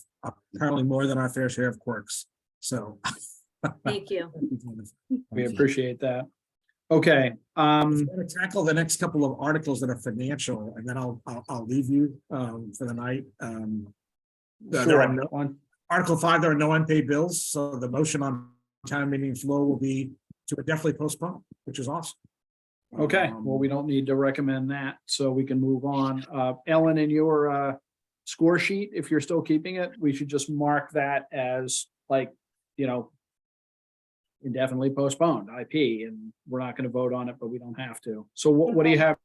apparently more than our fair share of quirks, so. Thank you. We appreciate that. Okay, I'm gonna tackle the next couple of articles that are financial, and then I'll leave you for the night. There are no- one. Article 5, there are no unpaid bills, so the motion on town meeting floor will be to definitely postpone, which is awesome. Okay, well, we don't need to recommend that, so we can move on. Ellen, in your score sheet, if you're still keeping it, we should just mark that as like, indefinitely postponed, IP, and we're not gonna vote on it, but we don't have to. So what do you have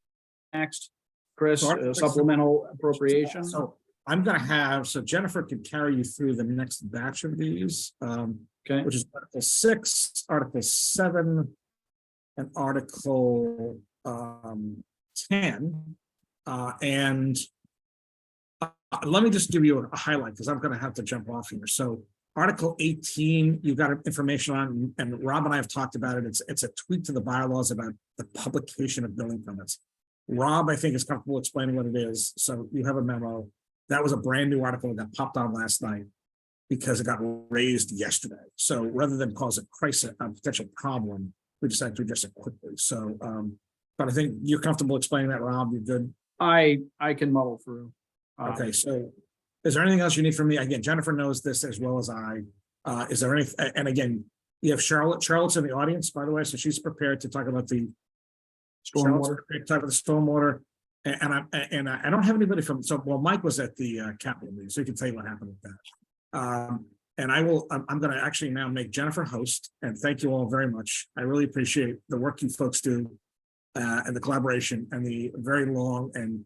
next, Chris? Supplemental appropriation? So I'm gonna have, so Jennifer can carry you through the next batch of these, Okay, which is Article 6, Article 7, and Article 10. And let me just give you a highlight, because I'm gonna have to jump off here. So Article 18, you've got information on, and Rob and I have talked about it. It's a tweak to the bylaws about the publication of building permits. Rob, I think, is comfortable explaining what it is, so you have a memo. That was a brand new article that popped on last night because it got raised yesterday. So rather than cause a crisis, a potential problem, we decided to address it quickly. So, but I think you're comfortable explaining that, Rob. You're good. I can muddle through. Okay, so is there anything else you need from me? Again, Jennifer knows this as well as I. Is there any, and again, you have Charlotte. Charlotte's in the audience, by the way, so she's prepared to talk about the Stormwater. Talk about the stormwater. And I don't have anybody from, so, well, Mike was at the Capitol meeting, so he can tell you what happened with that. And I'm gonna actually now make Jennifer host, and thank you all very much. I really appreciate the work you folks do, and the collaboration and the very long and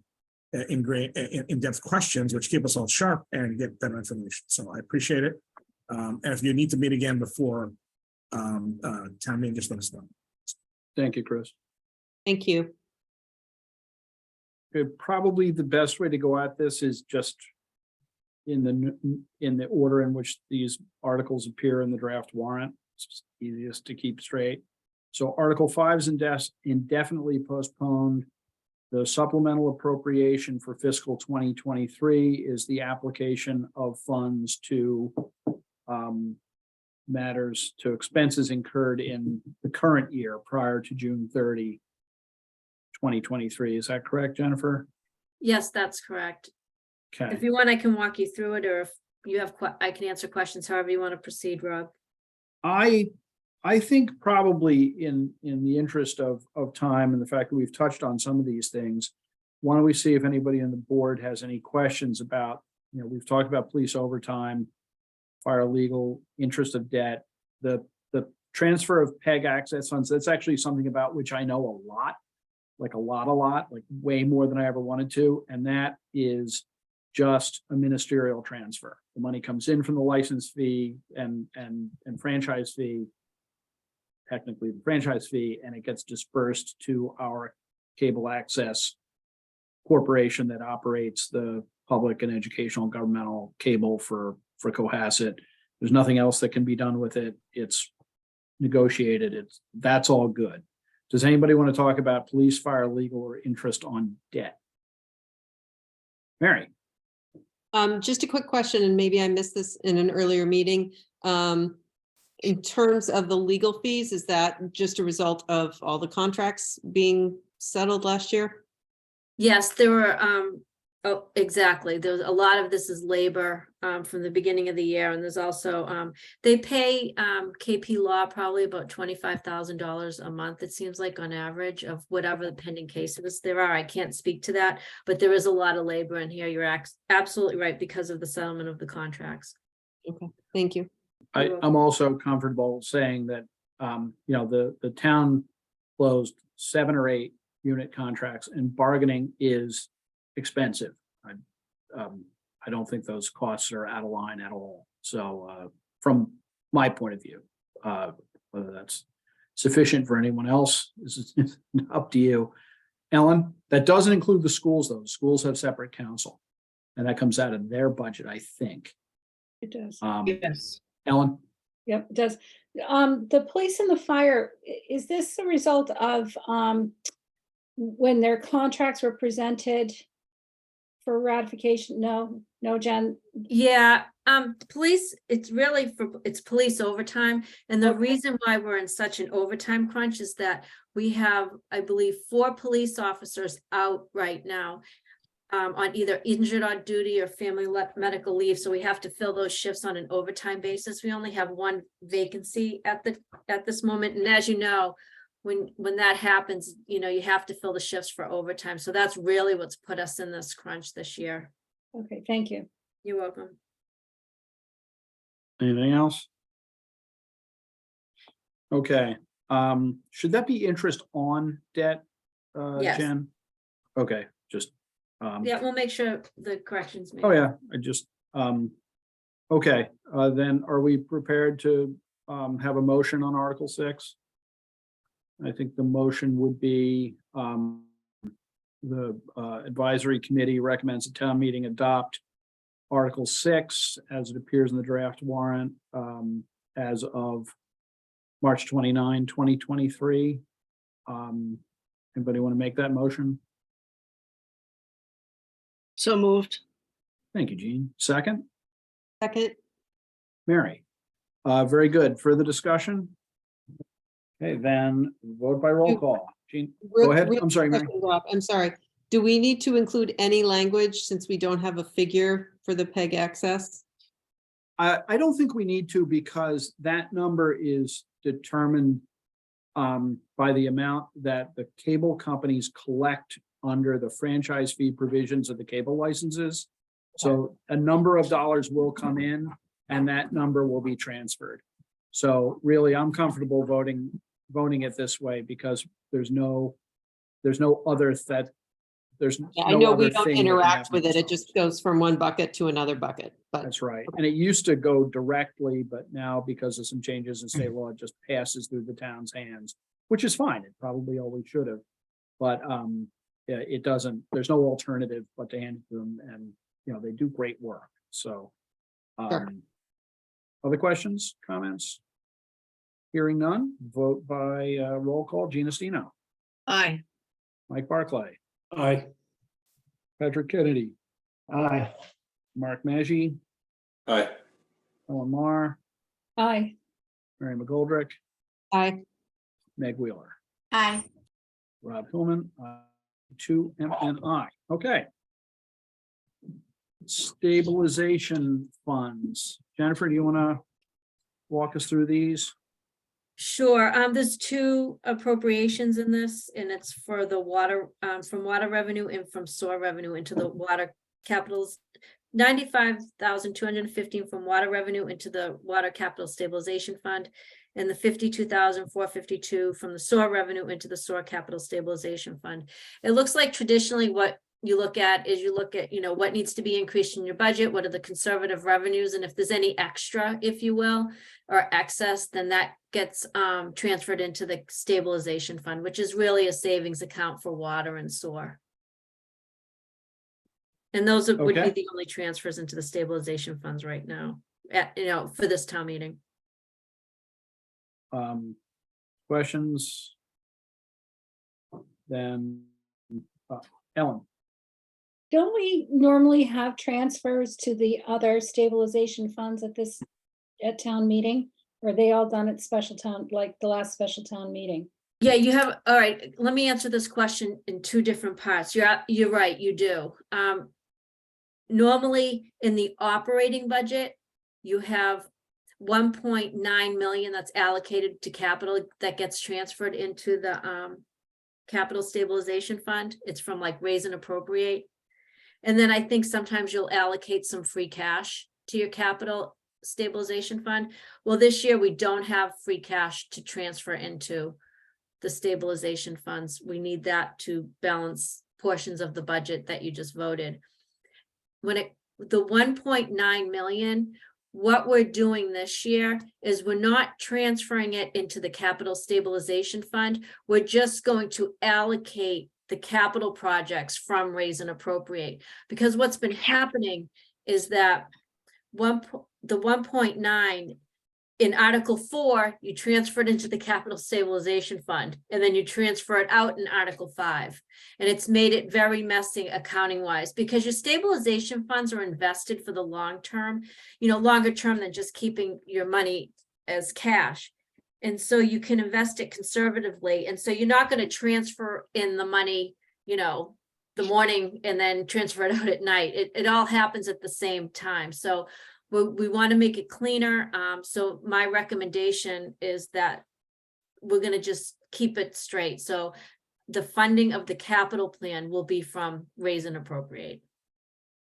in-depth questions, which keep us all sharp and get better information. So I appreciate it. And if you need to meet again before town meeting, just let us know. Thank you, Chris. Thank you. Okay, probably the best way to go at this is just in the order in which these articles appear in the draft warrant. It's just easiest to keep straight. So Article 5 is indefinitely postponed. The supplemental appropriation for fiscal 2023 is the application of funds to matters to expenses incurred in the current year prior to June 30, 2023. Is that correct, Jennifer? Yes, that's correct. Okay. If you want, I can walk you through it, or if you have, I can answer questions however you want to proceed, Rob. I think probably in the interest of time and the fact that we've touched on some of these things, why don't we see if anybody on the board has any questions about, we've talked about police overtime, fire legal, interest of debt, the transfer of PEG access funds. That's actually something about which I know a lot, like way more than I ever wanted to. And that is just a ministerial transfer. The money comes in from the license fee and franchise fee, technically the franchise fee, and it gets dispersed to our cable access corporation that operates the public and educational governmental cable for Cohasset. There's nothing else that can be done with it. It's negotiated. That's all good. Does anybody want to talk about police, fire, legal, or interest on debt? Mary? Just a quick question, and maybe I missed this in an earlier meeting. In terms of the legal fees, is that just a result of all the contracts being settled last year? Yes, there were, oh, exactly. There's a lot of this is labor from the beginning of the year. And there's also, they pay KP Law probably about $25,000 a month, it seems like, on average, of whatever the pending cases there are. I can't speak to that, but there is a lot of labor in here. You're absolutely right, because of the settlement of the contracts. Okay, thank you. I'm also comfortable saying that, the town closed 7 or 8 unit contracts, and bargaining is expensive. I don't think those costs are out of line at all. So from my point of view, whether that's sufficient for anyone else is up to you. Ellen, that doesn't include the schools, though. The schools have separate counsel, and that comes out of their budget, I think. It does. Yes. Ellen? Yep, it does. The police and the fire, is this a result of when their contracts were presented for ratification? No, Jen? Yeah, police, it's really it's police overtime. And the Okay. reason why we're in such an overtime crunch is that we have, I believe, 4 police officers out right now on either injured on duty or family medical leave. So we have to fill those shifts on an overtime basis. We only have 1 vacancy at this moment. And as you know, when that happens, you have to fill the shifts for overtime. So that's really what's put us in this crunch this year. Okay, thank you. You're welcome. Anything else? Okay, should that be interest on debt, Yes. Jen? Okay, just. Yeah, we'll make sure the corrections made. Oh, yeah, I just, okay, then are we prepared to have a motion on Article 6? I think the motion would be the advisory committee recommends a town meeting adopt Article 6 as it appears in the draft warrant as of March 29, 2023. Anybody want to make that motion? So moved. Thank you, Jean. Second? Second, Mary. Very good. Further discussion? Okay, then vote by roll call. Jean, go ahead. I'm sorry, Mary. Rob, I'm sorry. Do we need to include any language since we don't have a figure for the PEG access? I don't think we need to, because that number is determined by the amount that the cable companies collect under the franchise fee provisions of the cable licenses. So a number of dollars will come in and that number will be transferred. So really, I'm comfortable voting it this way because there's no other that there's. Yeah, I no know we other don't thing that can interact happen with it. It ourselves. just goes from one bucket to another bucket, but That's right. And it used to go directly, but now because of some changes in state law, it just passes through the town's hands, which is fine. It probably always should have. But yeah, it doesn't, there's no alternative but to hand it to them, and they do great work. So Sure. Other questions, comments? Hearing none, vote by roll call. Gina Stino, Aye. Mike Barclay, Aye. Patrick Kennedy, Aye. Mark Maggi, Aye. Ellen Mar, Aye. Mary McGoldrick, I, Meg Wheeler. Aye. Rob Hillman, 2 and I. Okay. Stabilization funds. Jennifer, do you want to walk us through these? Sure, there's two appropriations in this, and it's for the water, from water revenue and from sewer revenue into the water capitals. 95,215 from water revenue into the water capital stabilization fund. And the 52,452 from the sewer revenue into the sewer capital stabilization fund. It looks like traditionally what you look at is you look at, you know, what needs to be increased in your budget, what are the conservative revenues, and if there's any extra, if you will, or excess, then that gets transferred into the stabilization fund, which is really a savings account for water and sewer. And those would be Okay. the only transfers into the stabilization funds right now, for this town meeting. Questions? Then, Ellen, Don't we normally have transfers to the other stabilization funds at town meeting? Or are they all done at special town, like the last special town meeting? Yeah, you have, all right, let me answer this question in two different parts. You're right, you do. Normally, in the operating budget, you have 1.9 million that's allocated to capital that gets transferred into the capital stabilization fund. It's from like raise and appropriate. And then I think sometimes you'll allocate some free cash to your capital stabilization fund. Well, this year we don't have free cash to transfer into the stabilization funds. We need that to balance portions of the budget that you just voted. The 1.9 million, what we're doing this year is we're not transferring it into the capital stabilization fund. We're just going to allocate the capital projects from raise and appropriate. Because what's been happening is that the 1.9 in Article 4, you transfer it into the capital stabilization fund, and then you transfer it out in Article 5. And it's made it very messy accounting wise, because your stabilization funds are invested for the long term, longer term than just keeping your money as cash. And so you can invest it conservatively. And so you're not going to transfer in the money, the morning and then transfer it out at night. It all happens at the same time. So we want to make it cleaner. So my recommendation is that we're going to just keep it straight. So the funding of the capital plan will be from raise and appropriate.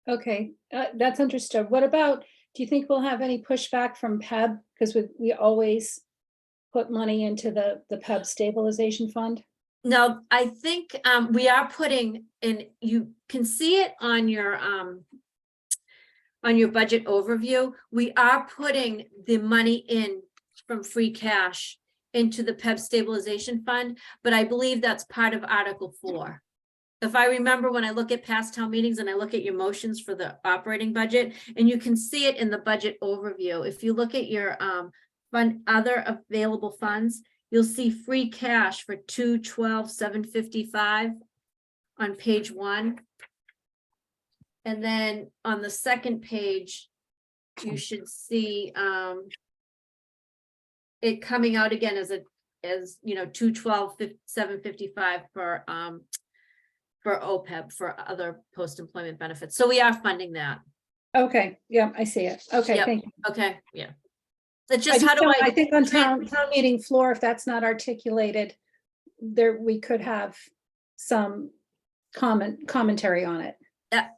Okay, that's understood. What about, do you think we'll have any pushback from PEB? Because we always put money into the PEB stabilization fund. No, I think we are putting in, you can see it on your budget overview. We are putting the money in from free cash into the PEB stabilization fund, but I believe that's part of Article 4. If I remember, when I look at past town meetings and I look at your motions for the operating budget, and you can see it in the budget overview. If you look at your fund, other available funds, you'll see free cash for 212,755 on page 1. And then on the second page, you should see it coming out again as 212,755 for OPEB, for other post-employment benefits. So we are funding that. Okay, yeah, I see it. Okay, Yep. thank you. Okay, yeah. It's I just, how just do don't- I? I think on town meeting floor, if that's not articulated, we could have some commentary on it.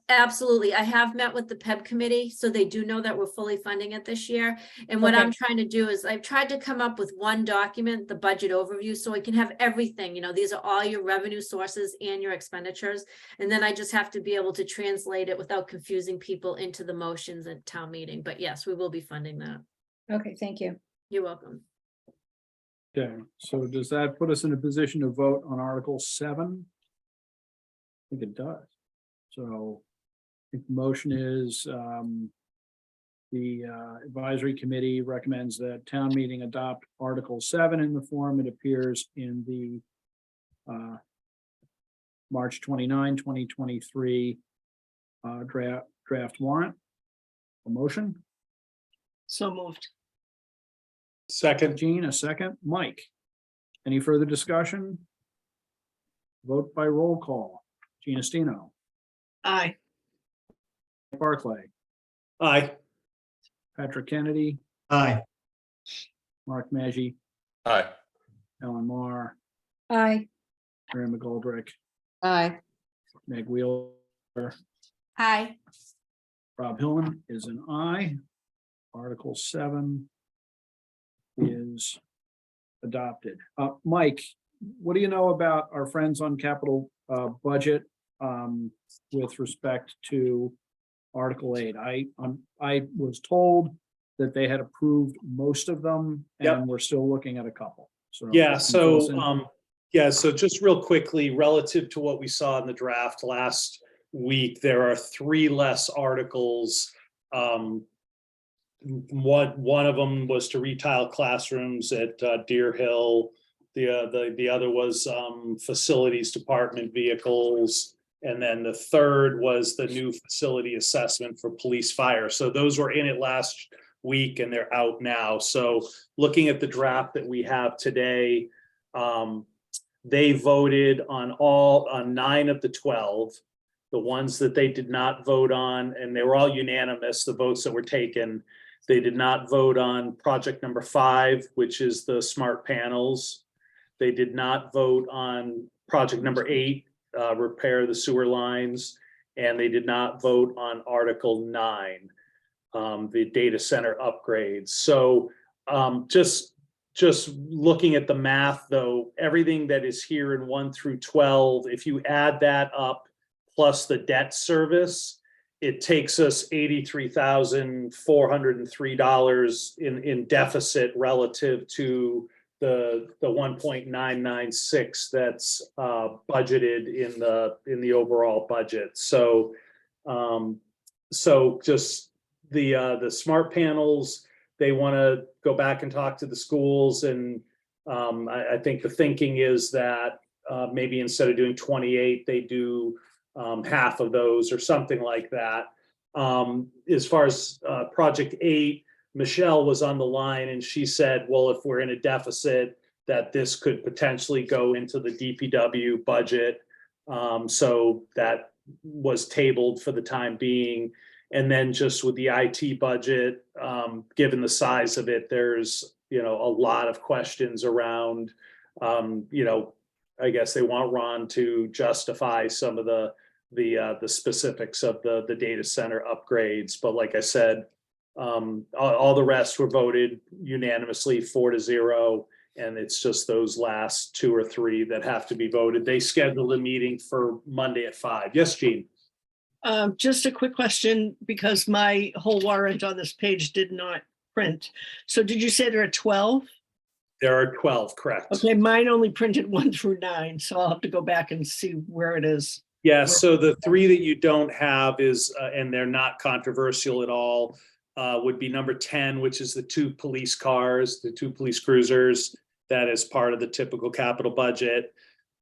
Absolutely. I have met with the PEB committee, so they do know that we're fully funding it this year. And what I'm Okay. trying to do is I've tried to come up with one document, the budget overview, so we can have everything, these are all your revenue sources and your expenditures. And then I just have to be able to translate it without confusing people into the motions at town meeting. But yes, we will be funding that. Okay, thank you. You're welcome. okay, so does that put us in a position to vote on Article 7? I think it does. So I think the motion is the advisory committee recommends that town meeting adopt Article 7 in the form it appears in the March 29, 2023 draft warrant. A motion? So moved. Second, Jean, a second. Mike? Any further discussion? Vote by roll call. Gina Stino, Aye. Barclay, aye. Patrick Kennedy, Aye. Mark Maggi, Aye. Ellen Mar, Aye. Mary McGoldrick, Aye. Meg Wheeler, Aye. Rob Hillman is an aye. Article 7 is adopted. Mike, what do you know about our friends on capital budget with respect to Article 8? I was told that they had approved most of them Yep. and we're still looking at a couple. So Yeah, can you fill us so, in? so just real quickly, relative to what we saw in the draft last week, there are 3 less articles. One of them was to retile classrooms at Deer Hill. The other was facilities department vehicles. And then the third was the new facility assessment for police fire. So those were in it last week and they're out now. So looking at the draft that we have today, they voted on 9 of the 12. The ones that they did not vote on, and they were all unanimous, the votes that were taken. They did not vote on project number 5, which is the smart panels. They did not vote on project number 8, repair the sewer lines. And they did not vote on Article 9, the data center upgrades. So just looking at the math though, everything that is here in 1 through 12, if you add that up plus the debt service, it takes us $83,403 in deficit relative to the 1.996 that's budgeted in the overall budget. So just the smart panels, they want to go back and talk to the schools, and I think the thinking is that maybe instead of doing 28, they do half of those or something like that. As far as project 8, Michelle was on the line and she said, well, if we're in a deficit, that this could potentially go into the DPW budget. So that was tabled for the time being. And then just with the IT budget, given the size of it, there's, a lot of questions around, I guess they want Ron to justify some of the specifics of the data center upgrades. But like I said, all the rest were voted unanimously 4-0. And it's just those last 2 or 3 that have to be voted. They scheduled a meeting for Monday at 5. Yes, Jean? Just a quick question, because my whole warrant on this page did not print. So did you say there are 12? There are 12, correct? Okay, mine only printed 1 through 9, so I'll have to go back and see where it is. Yeah, so the 3 that you don't have is, and they're not controversial at all, would be number 10, which is the 2 police cars, the 2 police cruisers. That is part of the typical capital budget.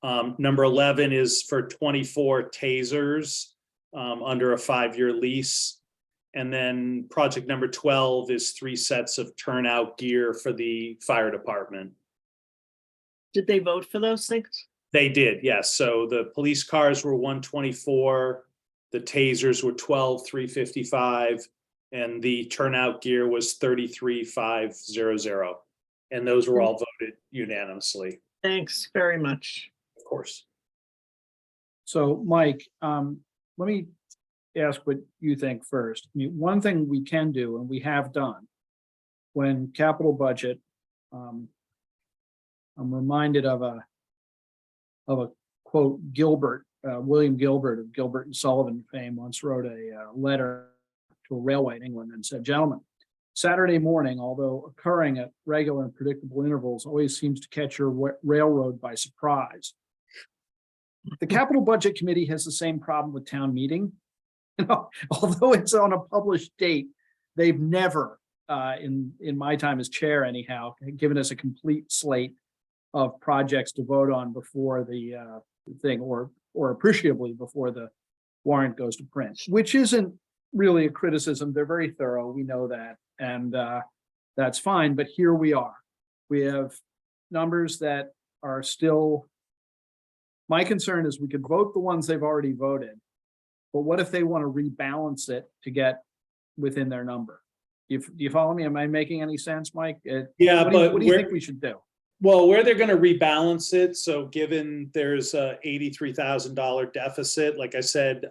Number 11 is for 24 tasers under a 5-year lease. And then project number 12 is 3 sets of turnout gear for the fire department. Did they vote for those things? They did, yes. So the police cars were 124, the tasers were 12,355, and the turnout gear was 33,500. And those were all voted unanimously, Thanks very much. of course. So Mike, let me ask what you think first. I mean, one thing we can do, and we have done, when capital budget, I'm reminded of a quote Gilbert, William Gilbert of Gilbert and Sullivan fame once wrote a letter to a railway in England and said, gentlemen, Saturday morning, although occurring at regular and predictable intervals, always seems to catch your railroad by surprise. The Capital Budget Committee has the same problem with town meeting. Although it's on a published date, they've never, in my time as chair anyhow, given us a complete slate of projects to vote on before the thing, or appreciably before the warrant goes to print, which isn't really a criticism. They're very thorough. We know that, and that's fine. But here we are. We have numbers that are still. My concern is we could vote the ones they've already voted, but what if they want to rebalance it to get within their number? Do you follow me? Am I making any sense, Mike? Yeah, what do but you think we should do? Well, where they're gonna rebalance it, so given there's a $83,000 deficit, like I said,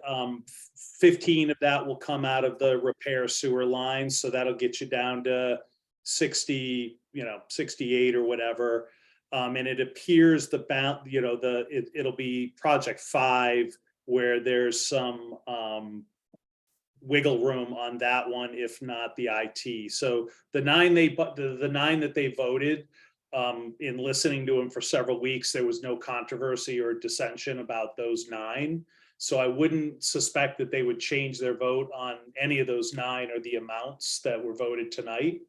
15 of that will come out of the repair sewer lines, so that'll get you down to 60, 68 or whatever. And it appears it'll be project 5 where there's some wiggle room on that one, if not the IT. So the 9 that they voted, in listening to him for several weeks, there was no controversy or dissension about those 9. So I wouldn't suspect that they would change their vote on any of those 9 or the amounts that were voted tonight.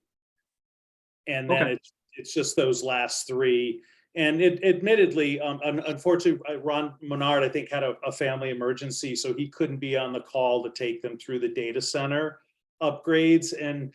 And then Okay. it's just those last 3. And it admittedly, unfortunately, Ron Menard, I think, had a family emergency, so he couldn't be on the call to take them through the data center upgrades. And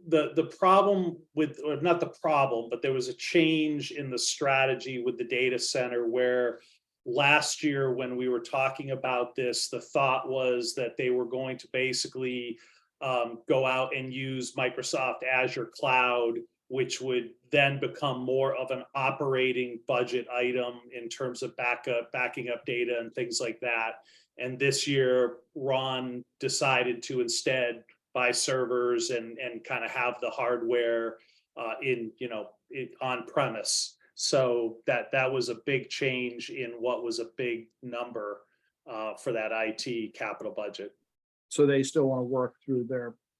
the problem with, or not the problem, but there was a change in the strategy with the data center where last year when we were talking about this, the thought was that they were going to basically go out and use Microsoft Azure Cloud, which would then become more of an operating budget item in terms of backing up data and things like that. And this year, Ron decided to instead buy servers and kind of have the hardware on premise. So that was a big change in what was a big number for that IT capital budget. So they still want to work through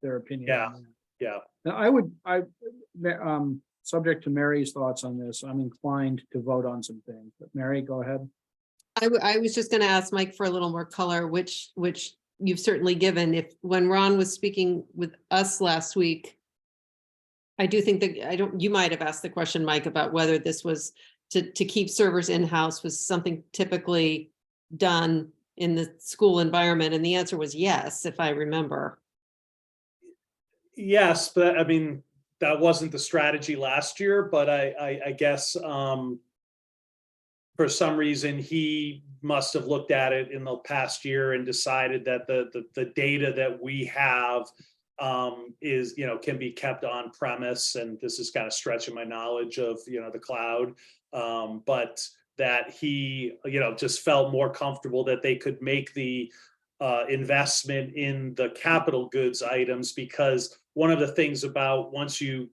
their opinion. Yeah. on that. Yeah. Now, subject to Mary's thoughts on this, I'm inclined to vote on some things, but Mary, go ahead. I was just gonna ask Mike for a little more color, which you've certainly given. When Ron was speaking with us last week, I do think that, you might have asked the question, Mike, about whether this was to keep servers in-house was something typically done in the school environment, and the answer was yes, if I remember. Yes, but I mean, that wasn't the strategy last year, but I guess for some reason he must have looked at it in the past year and decided that the data that we have is, can be kept on premise. And this is kind of stretching my knowledge of, the cloud. But that he, just felt more comfortable that they could make the investment in the capital goods items, because one of the things about once you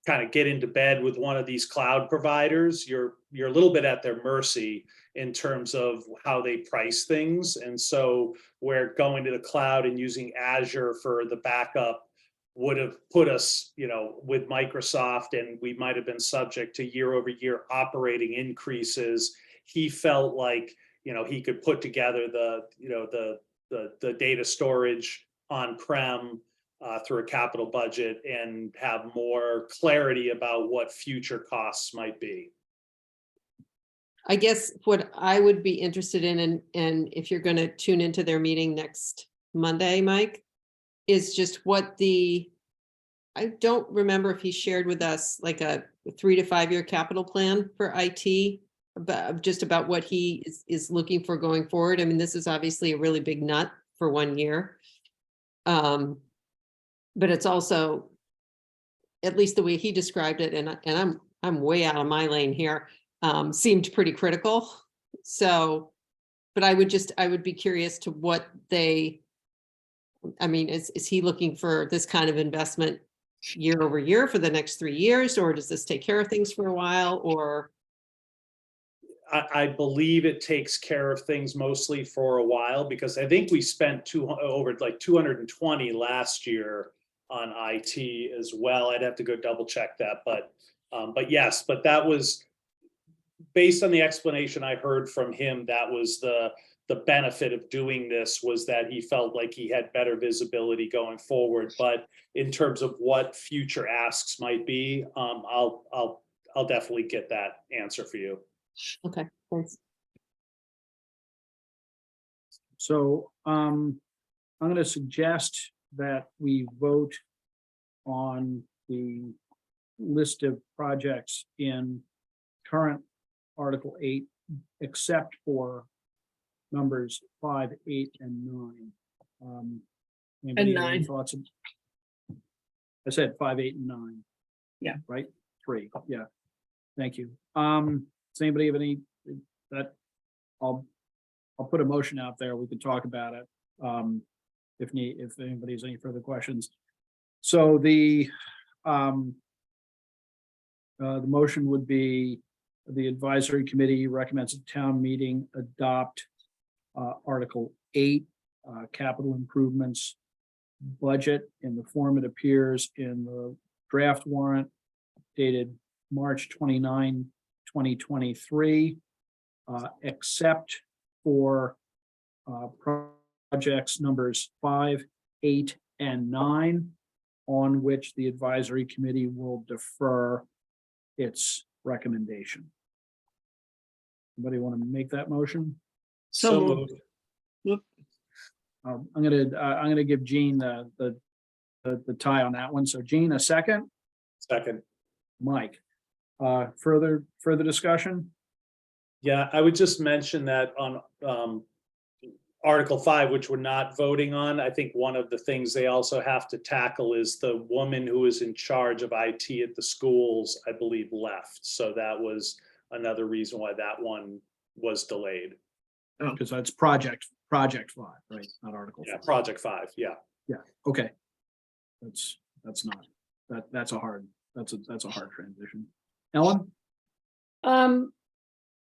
kind of get into bed with one of these cloud providers, you're a little bit at their mercy in terms of how they price things. And so where going to the cloud and using Azure for the backup would have put us, with Microsoft, and we might have been subject to year-over-year operating increases. He felt like, he could put together the data storage on-prem through a capital budget and have more clarity about what future costs might be. I guess what I would be interested in, and if you're going to tune into their meeting next Monday, Mike, is just I don't remember if he shared with us like a 3 to 5 year capital plan for IT, just about what he is looking for going forward. I mean, this is obviously a really big nut for 1 year. But it's also, at least the way he described it, and I'm way out of my lane here, seemed pretty critical. So, but I would be curious to what is he looking for this kind of investment year over year for the next 3 years, or does this take care of things for a while, or? I believe it takes care of things mostly for a while, because I think we spent over like 220 last year on IT as well. I'd have to go double check that, but yes, but that was based on the explanation I heard from him. That was the benefit of doing this, was that he felt like he had better visibility going forward. But in terms of what future asks might be, I'll definitely get that answer for you. Okay, thanks. So I'm going to suggest that we vote on the list of projects in current Article 8, except for numbers 5, 8, and 9. Anybody have any 9. thoughts? I said 5, 8, and 9. Yeah. Right? 3, yeah. Thank you. Does anybody have any, that, I'll put a motion out there. We can talk about it. If anybody has any further questions. So the motion would be the advisory committee recommends a town meeting adopt Article 8, capital improvements budget in the form it appears in the draft warrant dated March 29, 2023, except for projects numbers 5, 8, and 9, on which the advisory committee will defer its recommendation. Anybody want to make that motion? So moved. I'm gonna give Jean the tie on that one. So Jean, a second. Second. Mike, further discussion? Yeah, I would just mention that on Article 5, which we're not voting on, I think one of the things they also have to tackle is the woman who is in charge of IT at the schools, I believe, left. So that was another reason why that one was delayed. Because that's project 5, right? Not Article 5. Yeah, Project 5, yeah. Okay. That's not, that's a hard transition. Ellen?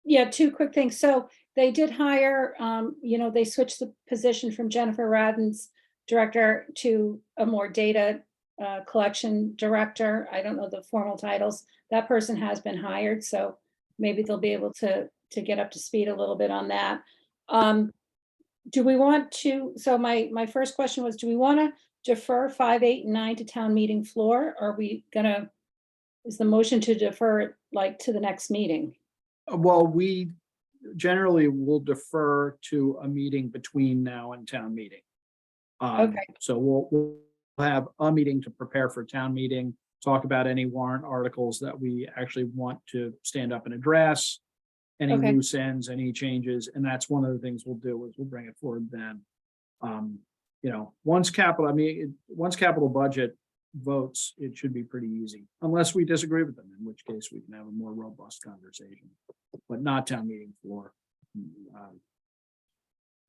Yeah, two quick things. So they did hire, they switched the position from Jennifer Radden's director to a more data collection director. I don't know the formal titles. That person has been hired, so maybe they'll be able to get up to speed a little bit on that. Do we want to, so my first question was, do we want to defer 5, 8, and 9 to town meeting floor? Are we gonna, is the motion to defer it like to the next meeting? Well, we generally will defer to a meeting between now and town meeting. Okay. So we'll have a meeting to prepare for town meeting, talk about any warrant articles that we actually want to stand up and address, any Okay. loose ends, any changes, and that's one of the things we'll do is we'll bring it forward then. Once capital budget votes, it should be pretty easy, unless we disagree with them, in which case we can have a more robust conversation, but not town meeting floor.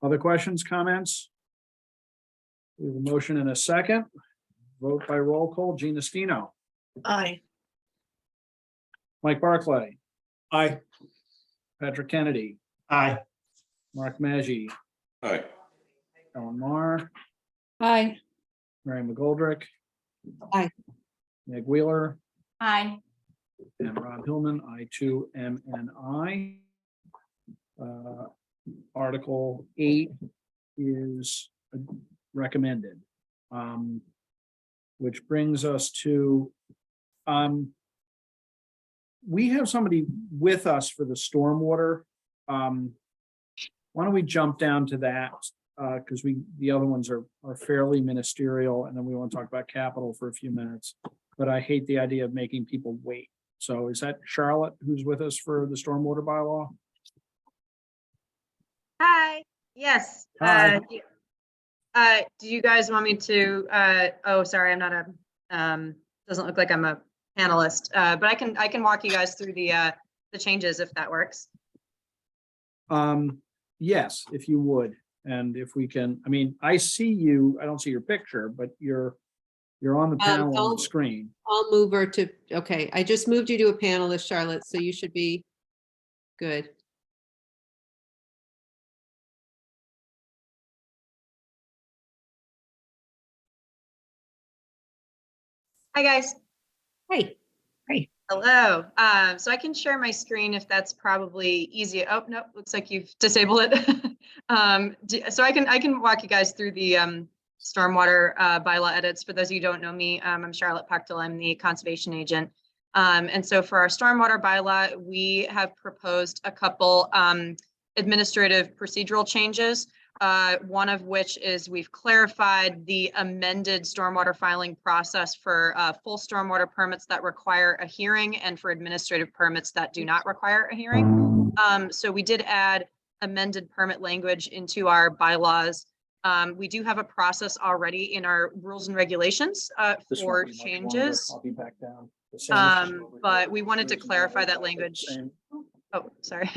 Other questions, comments? We have a motion and a second. Vote by roll call. Gina Stino, Aye. Mike Barclay, Aye. Patrick Kennedy, Aye. Mark Maggi, Aye. Ellen Mar, Aye. Mary McGoldrick. Aye. Meg Wheeler Aye. and Rob Hillman. I too am an aye. Article 8 is recommended. Which brings us to, we have somebody with us for the stormwater. Why don't we jump down to that? Because the other ones are fairly ministerial, and then we want to talk about capital for a few minutes. But I hate the idea of making people wait. So is that Charlotte who's with us for the stormwater bylaw? Hi, yes. Hi. Do you guys want me to, oh, sorry, I'm not a, doesn't look like I'm a panelist, but I can walk you guys through the changes if that works. Yes, if you would, and if we can, I mean, I see you, I don't see your picture, but you're on the panel on the screen. I'll move her to, okay, I just moved you to a panelist, Charlotte, so you should be good. Hi, guys. Hey. Hello. So I can share my screen if that's probably easier. Oh, no, looks like you've disabled it. So I can walk you guys through the stormwater bylaw edits. For those of you who don't know me, I'm Charlotte Pechtel. I'm the conservation agent. And so for our stormwater bylaw, we have proposed a couple administrative procedural changes. One of which is we've clarified the amended stormwater filing process for full stormwater permits that require a hearing and for administrative permits that do not require a hearing. So we did add amended permit language into our bylaws. We do have a process already in our rules and regulations This for won't be much longer. changes. I'll be back down. But we wanted to clarify that language. Oh, sorry.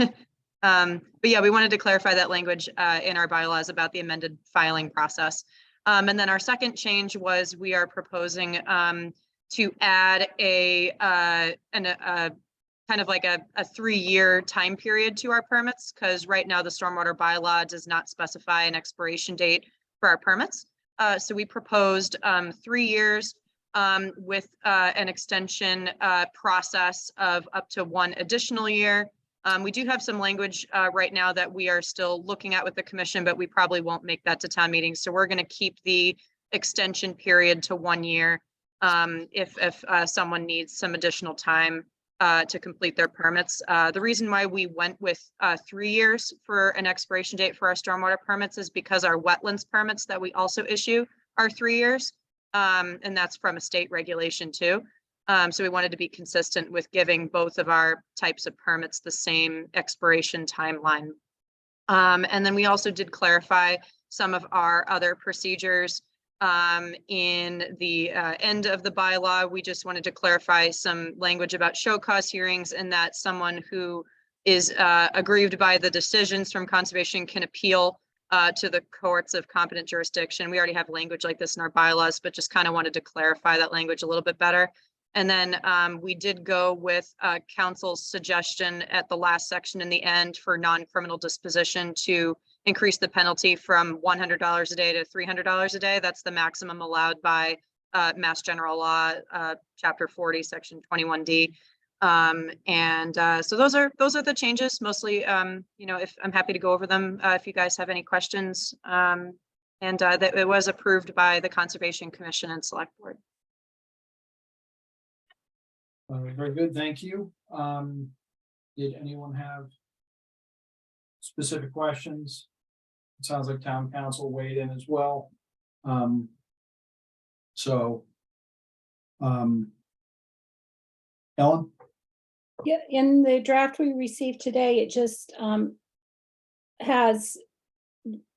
But yeah, we wanted to clarify that language in our bylaws about the amended filing process. And then our second change was we are proposing to add a kind of like a 3-year time period to our permits, because right now the stormwater bylaw does not specify an expiration date for our permits. So we proposed 3 years with an extension process of up to 1 additional year. We do have some language right now that we are still looking at with the commission, but we probably won't make that to town meeting. So we're going to keep the extension period to 1 year if someone needs some additional time to complete their permits. The reason why we went with 3 years for an expiration date for our stormwater permits is because our wetlands permits that we also issue are 3 years. And that's from a state regulation too. So we wanted to be consistent with giving both of our types of permits the same expiration timeline. And then we also did clarify some of our other procedures in the end of the bylaw. We just wanted to clarify some language about show cause hearings, and that someone who is aggrieved by the decisions from conservation can appeal to the courts of competent jurisdiction. We already have language like this in our bylaws, but just kind of wanted to clarify that language a little bit better. And then we did go with council's suggestion at the last section in the end for non-criminal disposition to increase the penalty from $100 a day to $300 a day. That's the maximum allowed by Mass General Law, Chapter 40, Section 21D. So those are the changes mostly. You know, if I'm happy to go over them if you guys have any questions. That it was approved by the Conservation Commission and Select Board. Very good, thank you. Did anyone have specific questions? It sounds like town council weighed in as well. Ellen? Yeah, in the draft we received today, it just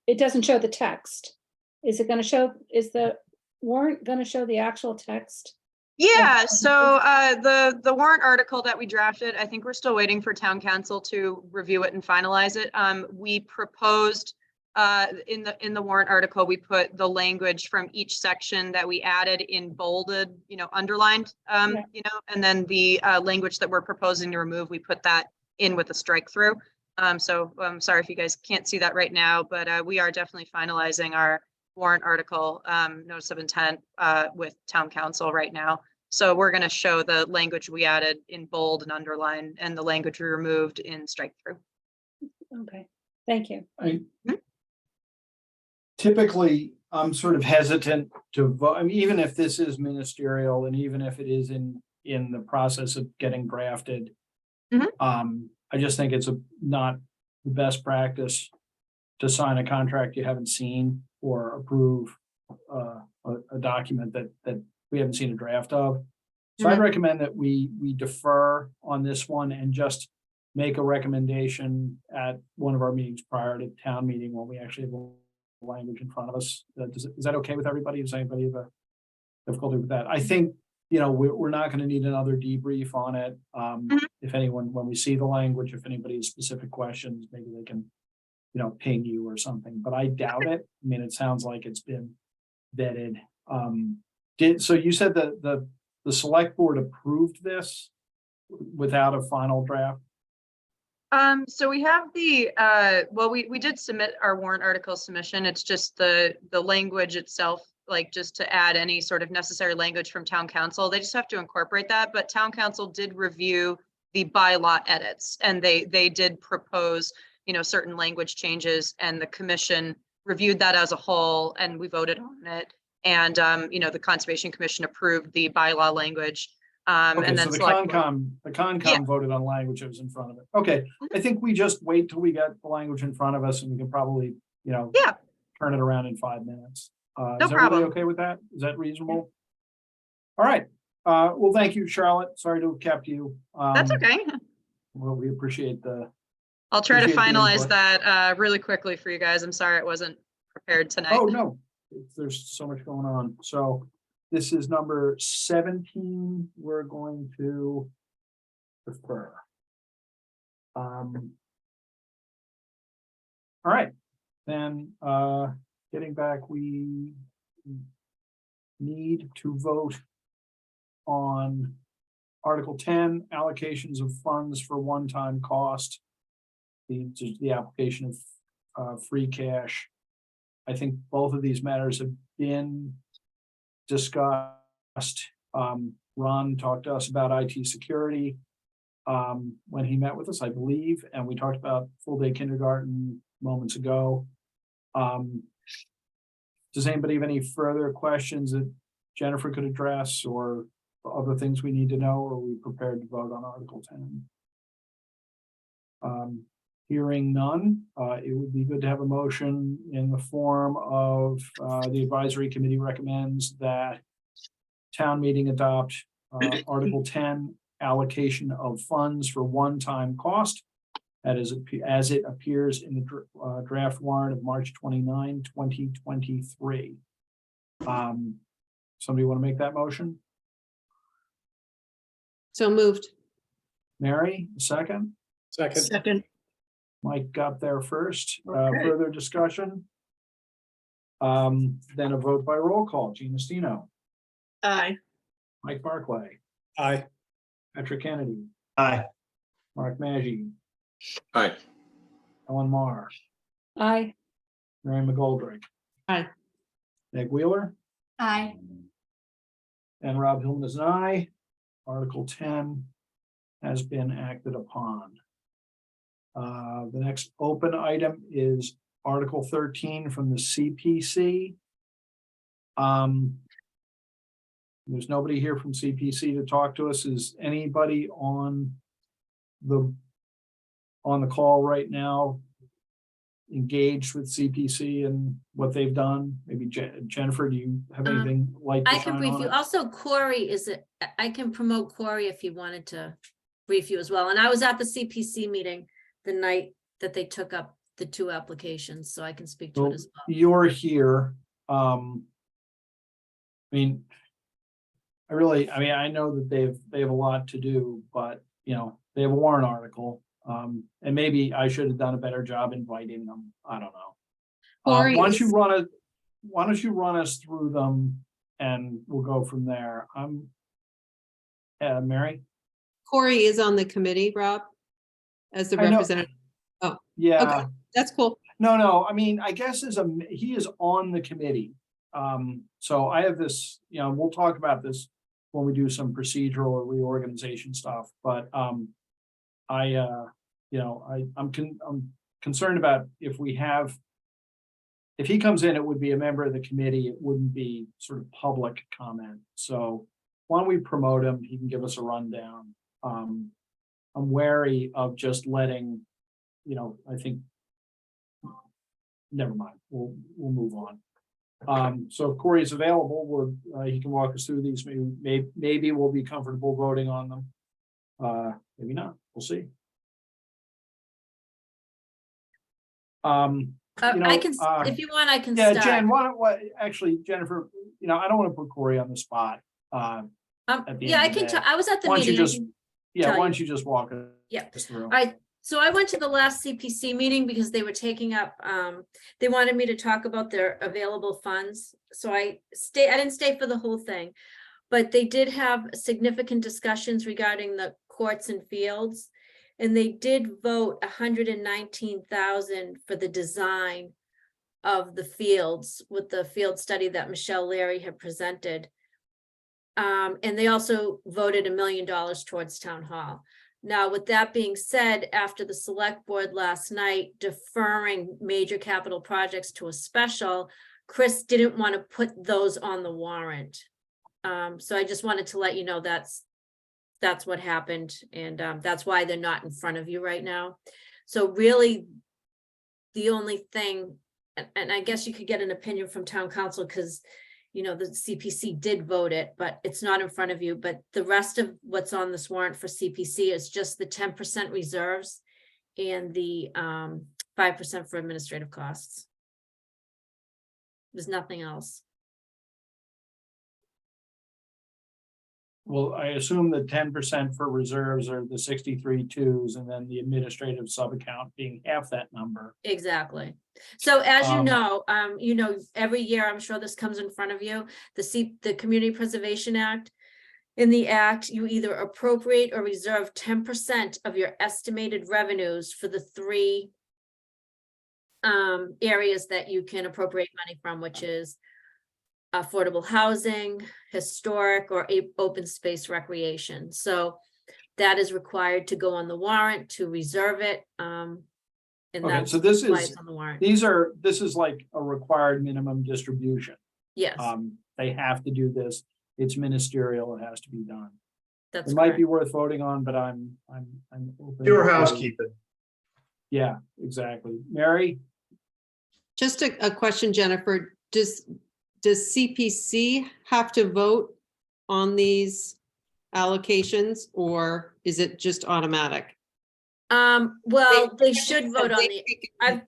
it doesn't show the text. Is it going to show, is the warrant going to show the actual text? Yeah, so the warrant article that we drafted, I think we're still waiting for town council to review it and finalize it. We proposed in the warrant article, we put the language from each section that we added in bolded, underlined, and then the language that we're proposing to remove, we put that in with a strike through. So I'm sorry if you guys can't see that right now, but we are definitely finalizing our warrant article notice of intent with town council right now. So we're going to show the language we added in bold and underline and the language we removed in strike through. Okay, thank you. Typically, I'm sort of hesitant to vote. I mean, even if this is ministerial and even if it is in the process of getting drafted, I just think it's not the best practice to sign a contract you haven't seen or approve a document that we haven't seen a draft of. So I'd recommend that we defer on this one and just make a recommendation at one of our meetings prior to town meeting when we actually have language in front of us. Is that okay with everybody? Does anybody have a difficulty with that? I think, we're not going to need another debrief on it. If anyone, when we see the language, if anybody has specific questions, maybe they can, ping you or something, but I doubt it. I mean, it sounds like it's been vetted. So you said that the select board approved this without a final draft? So we have the, we did submit our warrant article submission. It's just the language itself, like just to add any sort of necessary language from town council. They just have to incorporate that, but town council did review the bylaw edits and they did propose, certain language changes, and the commission reviewed that as a whole and we voted on it. And, the Conservation Commission approved the bylaw language. Okay, and then so the select Concom voted on language that was in front of it. Okay, I think we just wait till we get the language in front of us and we can probably, turn it around in 5 minutes. No Is everybody problem. okay with that? Is that reasonable? All right. Well, thank you, Charlotte. Sorry to have kept you. That's okay. Well, we appreciate I'll try to appreciate the finalize input. that really quickly for you guys. I'm sorry it wasn't prepared tonight. Oh, no, there's so much going on. So this is number 17. We're going to defer. All right, then, getting back, we need to vote on Article 10, allocations of funds for one-time cost. The application of free cash. I think both of these matters have been discussed. Ron talked to us about IT security when he met with us, I believe, and we talked about full-day kindergarten moments ago. Does anybody have any further questions that Jennifer could address or other things we need to know, or are we prepared to vote on Article 10? Hearing none, it would be good to have a motion in the form of the advisory committee recommends that town meeting adopt Article 10, allocation of funds for one-time cost. That is, as it appears in the draft warrant of March 29, 2023. Somebody want to make that motion? So moved. Mary, second? Second. Second, Mike got there first. Okay. Further discussion? Then a vote by roll call. Gina Stino, aye. Mike Barclay, Aye. Patrick Kennedy, Aye. Mark Maggi, Aye. Ellen Mar, Aye. Mary McGoldrick. Aye. Meg Wheeler, Aye. and Rob Hillman is an aye. Article 10 has been acted upon. The next open item is Article 13 from the CPC. There's nobody here from CPC to talk to us. Is anybody on the call right now engaged with CPC and what they've done? Maybe Jennifer, do you have anything like to I can shine brief on you. it? Also, Corey I can promote Corey if you wanted to brief you as well. And I was at the CPC meeting the night that they took up the 2 applications, so I can speak to So it as well. you're here. I mean, I know that they have a lot to do, but they have a warrant article. And maybe I should have done a better job inviting them. I don't know. Corey Why is- don't you run us through them and we'll go from there. Mary? Corey is on the committee, Rob, as the I know. representative. Yeah. Okay. That's cool. No, I mean, I guess he is on the committee. So I have this, we'll talk about this when we do some procedural or reorganization stuff, but I'm concerned about if he comes in, it would be a member of the committee, it wouldn't be sort of public comment. So why don't we promote him? He can give us a rundown. I'm wary of just letting, I think, never mind, we'll move on. So if Corey is available, he can walk us through these. Maybe we'll be comfortable voting on them. Maybe not, we'll see. I can, if you want, I can Yeah, start. Jen, actually, Jennifer, I don't want to put Corey on the spot. At the Yeah, end I of the can, day. I was at the Why don't you meeting. I just- can Yeah, tell why you. don't you just walk Yeah. us through? All right, so I went to the last CPC meeting because they were taking up, they wanted me to talk about their available funds. So I didn't stay for the whole thing, but they did have significant discussions regarding the courts and fields. And they did vote 119,000 for the design of the fields with the field study that Michelle Leary had presented. And they also voted $1 million towards town hall. Now, with that being said, after the select board last night deferring major capital projects to a special, Chris didn't want to put those on the warrant. So I just wanted to let you know that's what happened, and that's why they're not in front of you right now. So really, the only thing, and I guess you could get an opinion from town council, because the CPC did vote it, but it's not in front of you. But the rest of what's on this warrant for CPC is just the 10% reserves and the 5% for administrative costs. There's nothing else. well, I assume the 10% for reserves are the 63.2s, and then the administrative sub-account being half that number. Exactly. So as Um, you know, every year, I'm sure this comes in front of you, the Community Preservation Act. In the act, you either appropriate or reserve 10% of your estimated revenues for the three areas that you can appropriate money from, which is affordable housing, historic, or open space recreation. So that is required to go on the warrant to reserve it. And Okay, that's so this why is, it's on the warrant. this is like a required minimum distribution. Yes, They have to do this. It's ministerial. It has to be done. that's It might correct. be worth voting on, but I'm open. Pure to- housekeeping. Yeah, exactly. Mary? Just a question, Jennifer, does CPC have to vote on these allocations, or is it just automatic? Well, they should vote on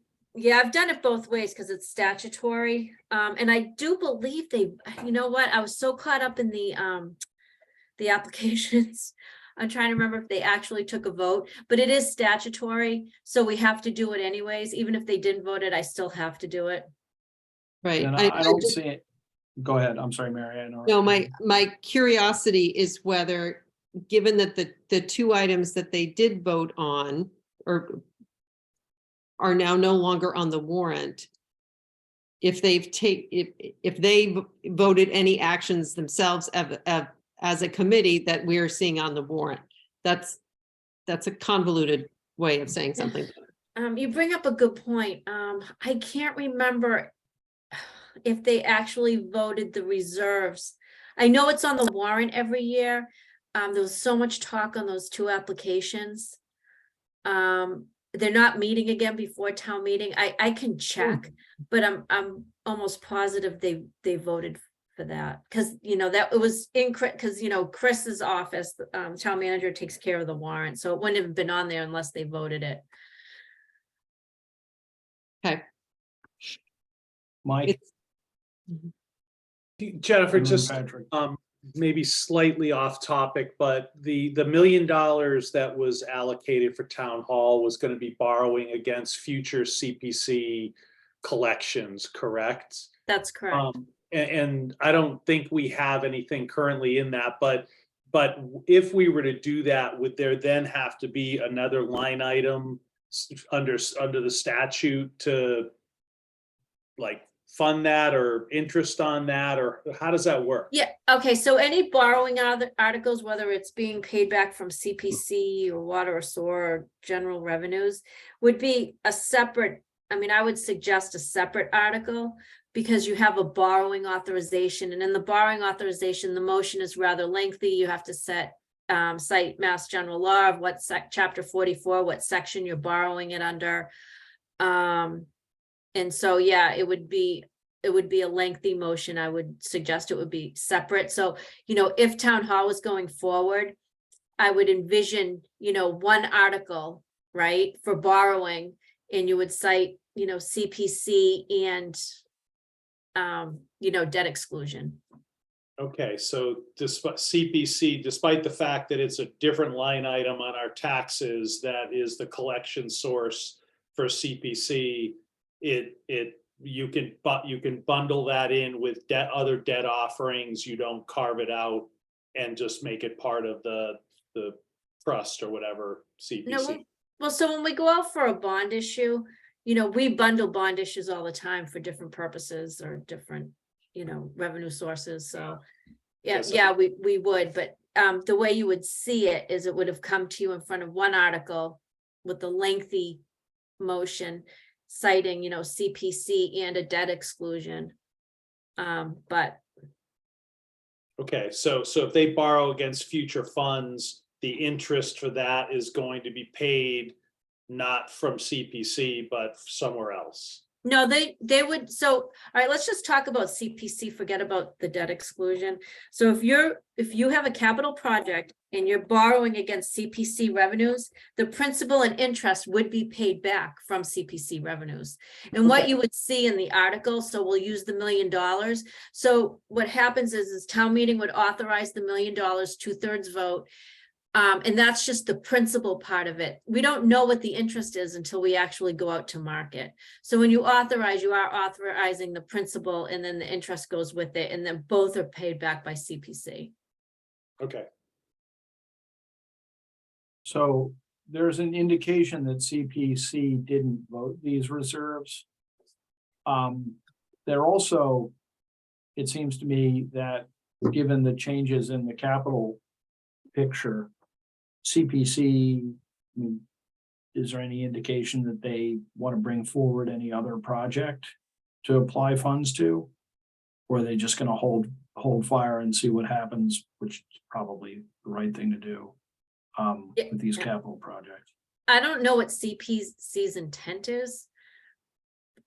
I've done it both ways because it's statutory. And I do believe you know what, I was so caught up in the applications. I'm trying to remember if they actually took a vote, but it is statutory, so we have to do it anyways. Even if they didn't vote it, I still have to do it. Right. And I don't see it. Go ahead. I'm sorry, Mary. I know. No, my curiosity is whether, given that the two items that they did vote on are now no longer on the warrant, if they voted any actions themselves as a committee that we're seeing on the warrant. That's a convoluted way of saying something. You bring up a good point. I can't remember if they actually voted the reserves. I know it's on the warrant every year. There was so much talk on those two applications. They're not meeting again before town meeting. I can check, but I'm almost positive they voted for that. Cause that it was cause Chris's office, town manager takes care of the warrant. So it wouldn't have been on there unless they voted it. Okay. Mike? Jennifer, and then just Patrick. maybe slightly off topic, but the $1 million that was allocated for town hall was going to be borrowing against future CPC collections, correct? That's correct. And I don't think we have anything currently in that, but if we were to do that, would there then have to be another line item under the statute to like fund that or interest on that, or how does that work? Yeah, okay, so any borrowing articles, whether it's being paid back from CPC or water or sewer or general revenues, would be a separate, I would suggest a separate article, because you have a borrowing authorization, and in the borrowing authorization, the motion is rather lengthy. You have to cite Mass General Law of what chapter 44, what section you're borrowing it under. And so, yeah, it would be a lengthy motion. I would suggest it would be separate. So, if town hall was going forward, I would envision, one article, right, for borrowing, and you would cite, CPC and, debt exclusion. Okay, so despite CPC, despite the fact that it's a different line item on our taxes, that is the collection source for CPC, you can bundle that in with other debt offerings. You don't carve it out and just make it part of the trust or whatever CPC. No, well, so when we go out for a bond issue, we bundle bond issues all the time for different purposes or different, revenue sources. So Yes. yeah, we would, but the way you would see it is it would have come to you in front of one article with a lengthy motion citing, CPC and a debt exclusion. But Okay, so if they borrow against future funds, the interest for that is going to be paid not from CPC, but somewhere else. No, they would, so, all right, let's just talk about CPC, forget about the debt exclusion. So if you have a capital project and you're borrowing against CPC revenues, the principal and interest would be paid back from CPC revenues. And what Okay. you would see in the article, so we'll use the $1 million. So what happens is town meeting would authorize the $1 million, 2/3 vote. And that's just the principal part of it. We don't know what the interest is until we actually go out to market. So when you authorize, you are authorizing the principal and then the interest goes with it, and then both are paid back by CPC. Okay, So there's an indication that CPC didn't vote these reserves. They're also, it seems to me that given the changes in the capital picture, CPC, I mean, is there any indication that they want to bring forward any other project to apply funds to? Or are they just going to hold fire and see what happens, which is probably the right thing to do Yeah. with these capital projects? I don't know what CPC's intent is.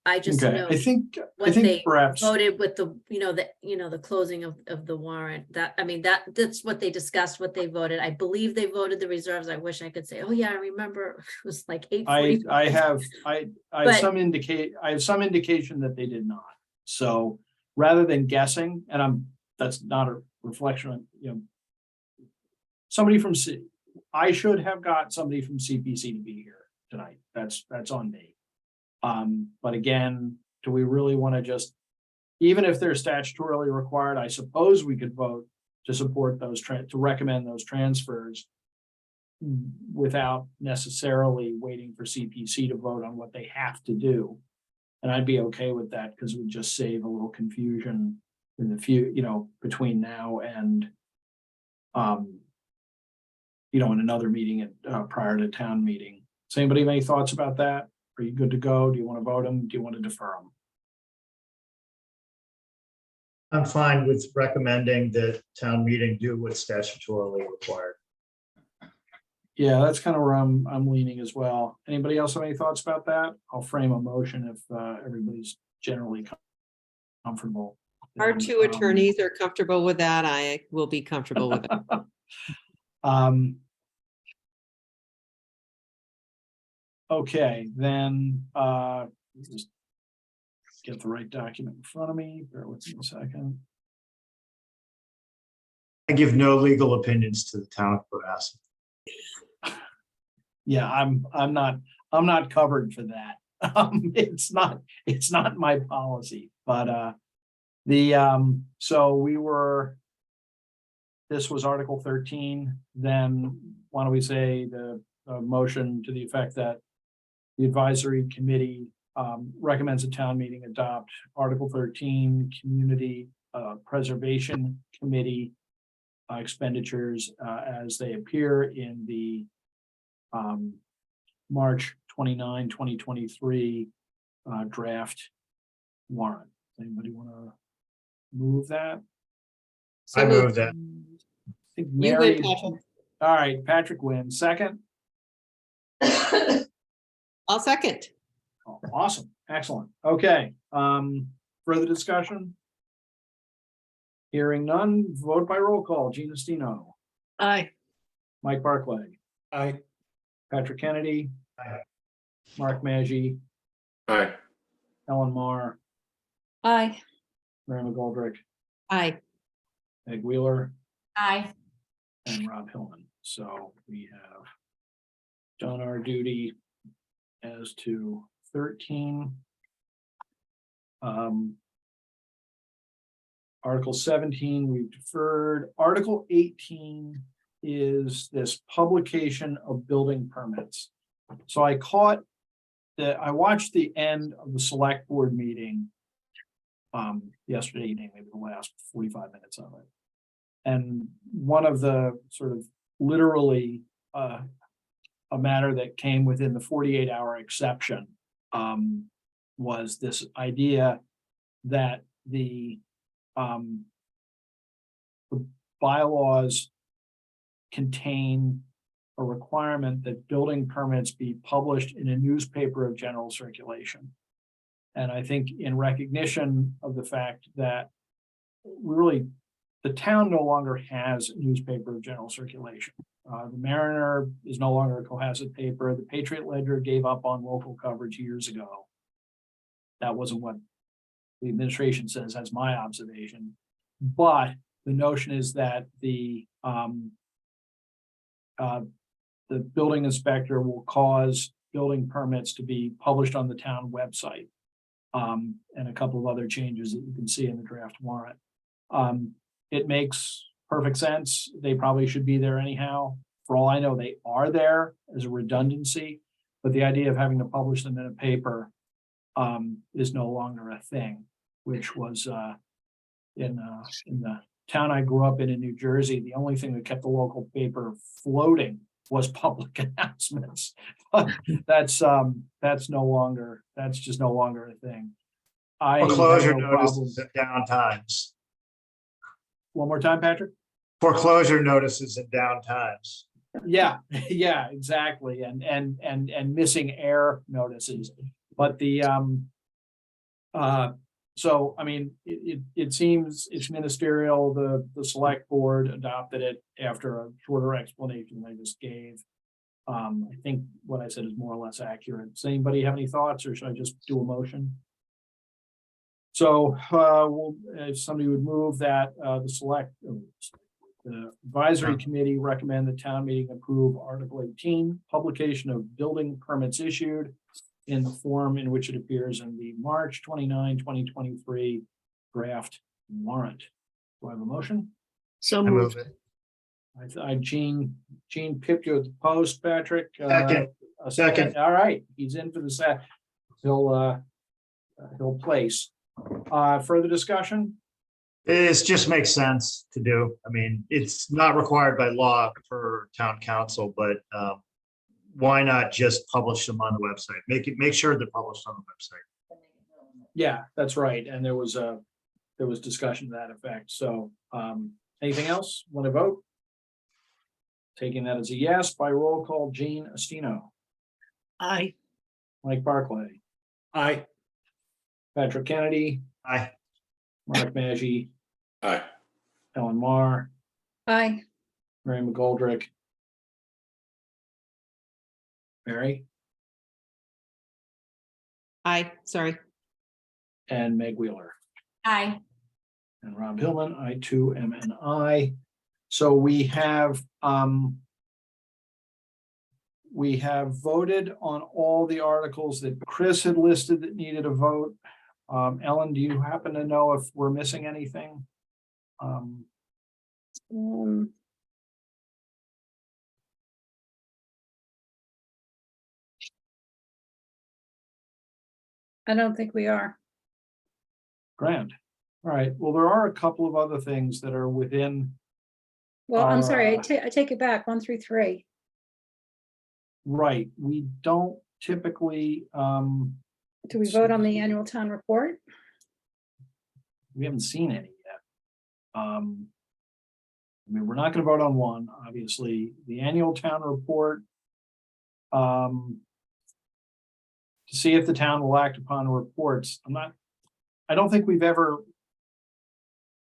I just Okay, know I think what they perhaps, voted with the, the closing of the warrant. That's what they discussed, what they voted. I believe they voted the reserves. I wish I could say, oh yeah, I remember. It was like 8:40. I have But- some indication that they did not. So rather than guessing, and that's not a reflection on, somebody from I should have got somebody from CPC to be here tonight. That's on me. But again, do we really want to just, even if they're statutorily required, I suppose we could vote to support those, to recommend those transfers without necessarily waiting for CPC to vote on what they have to do. And I'd be okay with that because it would just save a little confusion in the between now and in another meeting prior to town meeting. Does anybody have any thoughts about that? Are you good to go? Do you want to vote them? Do you want to defer them? I'm fine with recommending that town meeting do what's statutorily required. Yeah, that's kind of where I'm leaning as well. Anybody else have any thoughts about that? I'll frame a motion if everybody's generally comfortable. Our And, two attorneys are comfortable with that. I will be comfortable with it. Okay, then just get the right document in front of me. Bear with me a second. I give no legal opinions to the town of Cohasset. Yeah, I'm not covered for that. It's not my policy, but so this was Article 13, then why don't we say the motion to the effect that the advisory committee recommends a town meeting adopt Article 13, Community Preservation Committee expenditures as they appear in the March 29, 2023 draft warrant. Anybody want to move that? So I moved. move that. I think You Mary, win, Patrick. all right, Patrick wins. Second? I'll second. Oh, awesome, excellent. Okay, further discussion? Hearing none, vote by roll call. Gina Stino, Aye. Mike Barclay, I, Patrick Kennedy. Aye. Mark Maggi, Aye. Ellen Mar, Aye. Mary McGoldrick, Aye. Meg Wheeler, Aye. and Rob Hillman. So we have done our duty as to 13. Article 17, we've deferred. Article 18 is this publication of building permits. So I watched the end of the select board meeting yesterday evening, maybe the last 45 minutes of it. And one of the sort of literally a matter that came within the 48-hour exception was this idea that the bylaws contain a requirement that building permits be published in a newspaper of general circulation. And I think in recognition of the fact that really, the town no longer has a newspaper of general circulation. The Mariner is no longer a Cohasset paper. The Patriot Ledger gave up on local coverage years ago. That wasn't what the administration says, that's my observation. But the notion is that the building inspector will cause building permits to be published on the town website. And a couple of other changes that you can see in the draft warrant. It makes perfect sense. They probably should be there anyhow. For all I know, they are there as a redundancy, but the idea of having to publish them in a paper is no longer a thing, which was in the town I grew up in New Jersey. The only thing that kept the local paper floating was public announcements. That's just no longer a thing. I have Foreclosure no problem- notices at down times. One more time, Patrick? Foreclosure notices at down times. Yeah, yeah, exactly. And missing air notices. But the so I mean, it seems it's ministerial. The select board adopted it after a shorter explanation I just gave. I think what I said is more or less accurate. Does anybody have any thoughts, or should I just do a motion? So if somebody would move that the advisory committee recommend the town meeting approve Article 18, publication of building permits issued in the form in which it appears in the March 29, 2023 draft warrant. Do I have a motion? So I moved. move it. Gene pipped you at the post, Patrick. Second. A second. All right, he's in for the set. He'll place. Further discussion? It just makes sense to do. I mean, it's not required by law for town council, but why not just publish them on the website? Make sure they're published on the website. Yeah, that's right. And there was discussion to that effect. So anything else? Want to vote? Taking that as a yes by roll call, Jean Estino, Aye. Mike Barclay, Aye. Patrick Kennedy, Aye. Mark Maggi, Aye. Ellen Mar, Aye. Mary McGoldrick. Mary Aye, sorry. and Meg Wheeler. Aye. And Rob Hillman, I too am an aye. So we have voted on all the articles that Chris had listed that needed a vote. Ellen, do you happen to know if we're missing anything? I don't think we are. Grand. All right. Well, there are a couple of other things that are within. Well, I'm sorry, Uh, I take it back, 1 through 3. Right. We don't typically, Do we vote on the annual town report? we haven't seen any yet. I mean, we're not gonna vote on one, obviously, the annual town report. To see if the town will act upon reports, I don't think we've ever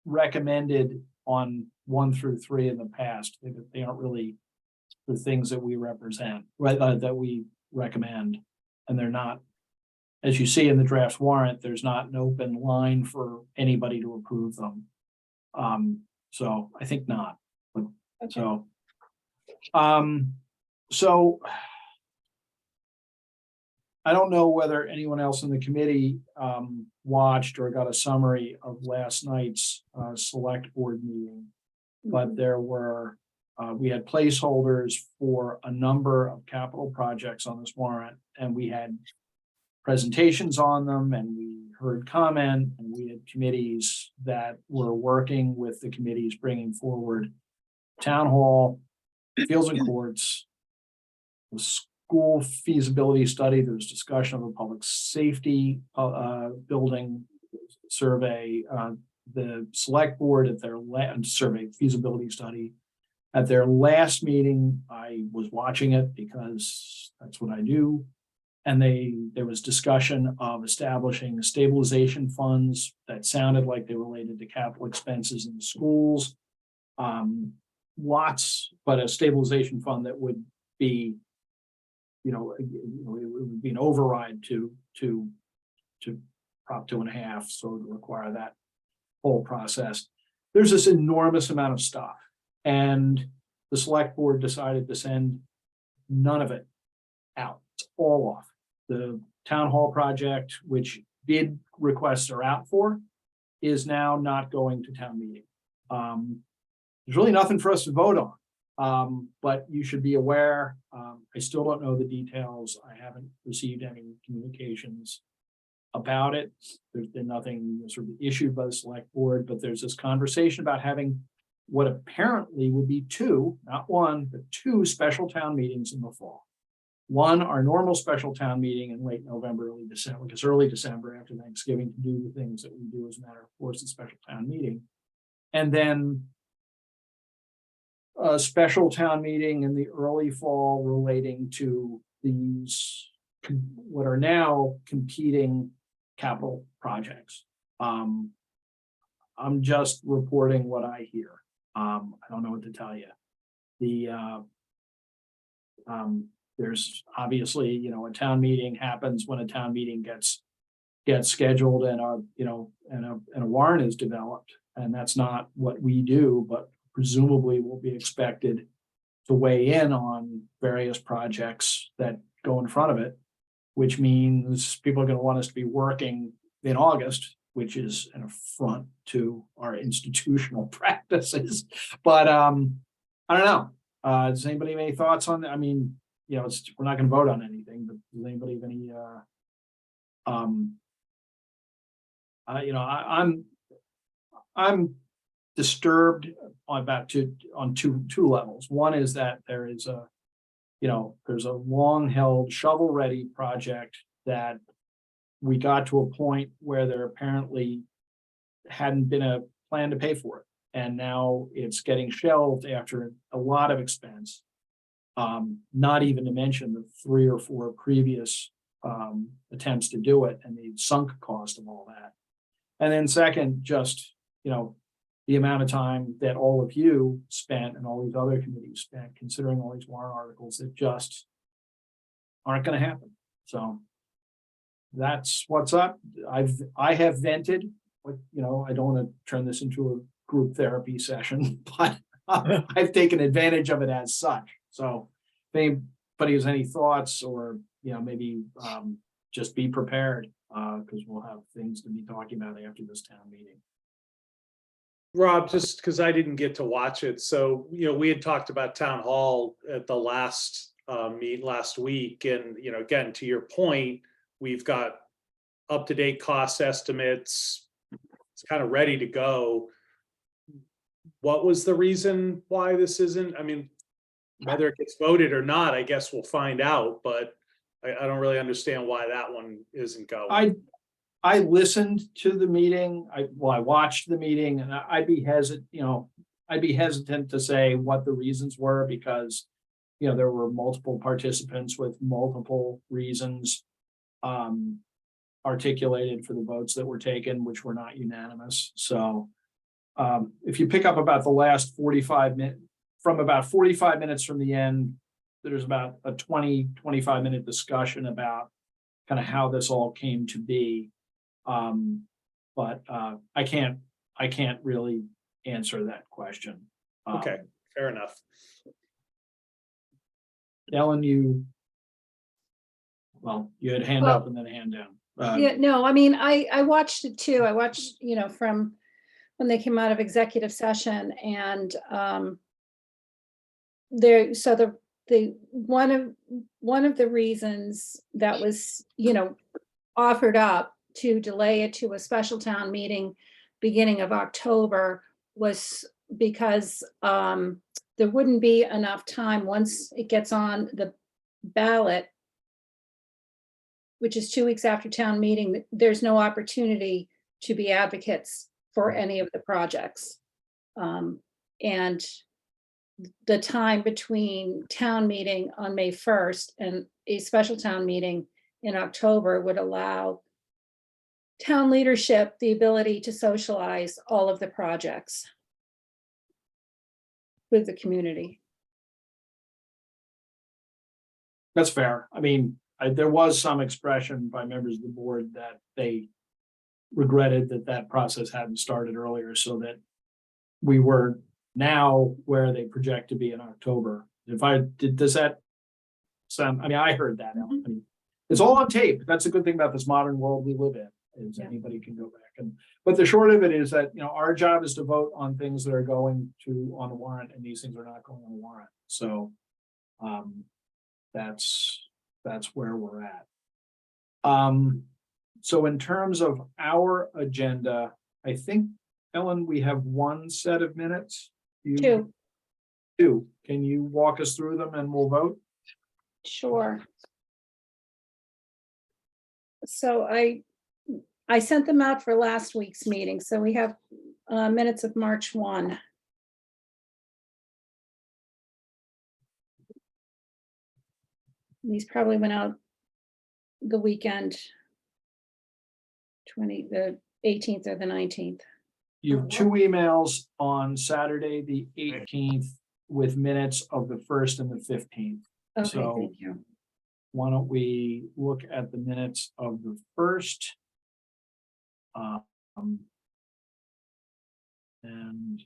recommended on 1 through 3 in the past. They aren't really the things that we represent, right, that we recommend. And they're not, as you see in the draft warrant, there's not an open line for anybody to approve them. So I think not. Okay. So I don't know whether anyone else in the committee watched or got a summary of last night's select board meeting. But there were, we had placeholders for a number of capital projects on this warrant, and we had presentations on them, and we heard comment, and we had committees that were working with the committees bringing forward town hall, fields and courts, the school feasibility study. There was discussion of a public safety building survey, the select board at their survey feasibility study. At their last meeting, I was watching it because that's what I do. And there was discussion of establishing stabilization funds that sounded like they related to capital expenses in the schools. But a stabilization fund that would be, it would be an override to Prop 2.5, so to require that whole process. There's this enormous amount of stuff, and the select board decided to send none of it out. It's all off. The town hall project, which bid requests are out for, is now not going to town meeting. There's really nothing for us to vote on, but you should be aware. I still don't know the details. I haven't received any communications about it. There's been nothing sort of issued by the select board, but there's this conversation about having what apparently would be two, not one, but two special town meetings in the fall. One, our normal special town meeting in late November, early December, because early December after Thanksgiving to do the things that we do as a matter of course, a special town meeting. And then a special town meeting in the early fall relating to these, what are now competing capital projects. I'm just reporting what I hear. I don't know what to tell you. There's obviously, a town meeting happens when a town meeting gets scheduled and a warrant is developed, and that's not what we do, but presumably will be expected to weigh in on various projects that go in front of it, which means people are going to want us to be working in August, which is an affront to our institutional practices. But I don't know. Does anybody have any thoughts on that? I mean, we're not going to vote on anything, but does anybody have any? I'm disturbed on two levels. One is that there is there's a long held shovel ready project that we got to a point where there apparently hadn't been a plan to pay for it. And now it's getting shelved after a lot of expense. Not even to mention the 3 or 4 previous attempts to do it and the sunk cost of all that. And then second, just, the amount of time that all of you spent and all these other committees spent considering all these warrant articles that just aren't going to happen. So that's what's up. I have vented, but I don't want to turn this into a group therapy session, but I've taken advantage of it as such. So if anybody has any thoughts or, maybe just be prepared because we'll have things to be talking about after this town meeting. Rob, just because I didn't get to watch it. So, we had talked about town hall at the last meet last week. And, again, to your point, we've got up-to-date cost estimates. It's kind of ready to go. What was the reason why this isn't? I mean, whether it gets voted or not, I guess we'll find out, but I don't really understand why that one isn't going. I listened to the meeting. I watched the meeting, and I'd be hesitant to say what the reasons were because, there were multiple participants with multiple reasons articulated for the votes that were taken, which were not unanimous. So if you pick up about the last 45 minutes, from about 45 minutes from the end, there's about a 20-25 minute discussion about kind of how this all came to be. But I can't really answer that question. Okay, fair enough. Ellen, you had a hand up and then a hand down. Yeah, no, I mean, I watched it too. I watched, from when they came out of executive session and one of the reasons that was, offered up to delay it to a special town meeting beginning of October was because there wouldn't be enough time once it gets on the ballot, which is 2 weeks after town meeting. There's no opportunity to be advocates for any of the projects. And the time between town meeting on May 1st and a special town meeting in October would allow town leadership the ability to socialize all of the projects with the community. That's fair. I mean, there was some expression by members of the board that they regretted that that process hadn't started earlier, so that we were now where they project to be in October. Does that sound, I mean, I heard that. Ellen. I mean, it's all on tape. That's a good thing about this modern world we live in, is Yeah. anybody can go back but the short of it is that, our job is to vote on things that are going on the warrant, and these things are not going on the warrant. So, that's where we're at. So in terms of our agenda, I think, Ellen, we have one set of minutes. Two, Two. Can you walk us through them and we'll vote? sure. So I sent them out for last week's meeting, so we have minutes of March 1. These probably went out the weekend, the 18th or the 19th. You have two emails on Saturday, the 18th, with minutes of the 1st and the 15th. Okay, So- thank you. Why don't we look at the minutes of the 1st? And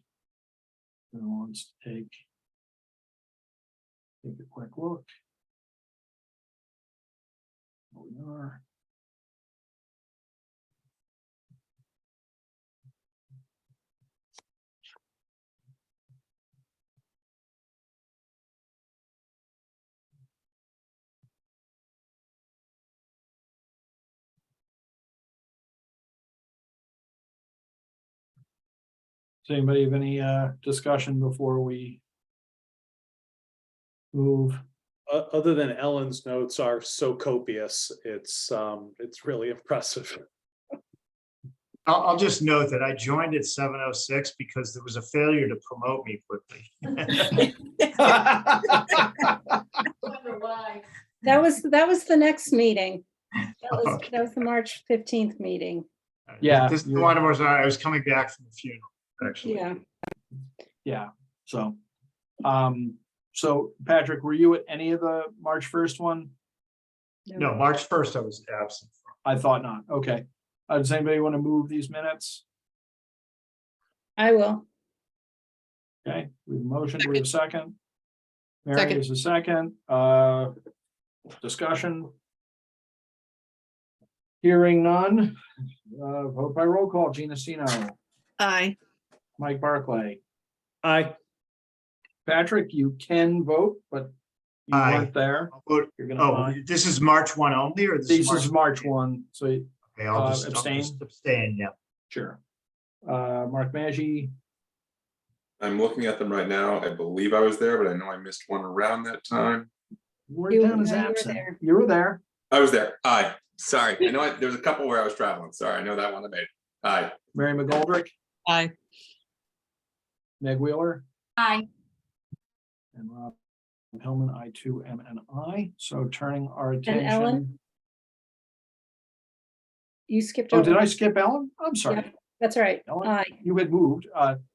who wants to take a quick look? Here we are. Does anybody have any discussion before we move? Other than Ellen's notes are so copious, it's really impressive. I'll just note that I joined at 7:06 because there was a failure to promote me quickly. That was the next meeting. That was the March 15th meeting. Yeah, This you're- one was, I was coming back from the funeral, actually. Yeah. Yeah, so, so Patrick, were you at any of the March 1st one? No, March 1st I was absent. I thought not. Okay. Does anybody want to move these minutes? I will. Okay, we have a motion. Do we have a second? Mary Second. is a second. Discussion. Hearing none. Vote by roll call. Gina Stino, Aye. Mike Barclay. Aye. Patrick, you can vote, but you Aye. weren't there. I'll vote- You're gonna Oh, lie. this is March 1 only, or this This is is March 1, so Okay, I'll just abstain? abstain, yeah. sure. Mark Maggi, I'm looking at them right now. I believe I was there, but I know I missed one around that time. we're You- down as no, you were absent. there. You were there. I was there. Aye. Sorry. I know there was a couple where I was traveling. Sorry. I know that one I made. Aye. Mary McGoldrick, Aye. Meg Wheeler, Aye. and Rob Hillman, I too am an I. So turning our Ellen? attention. You skipped Oh, over. did I skip Ellen? I'm sorry. Yep. That's all right. Ellen? Aye. You had moved.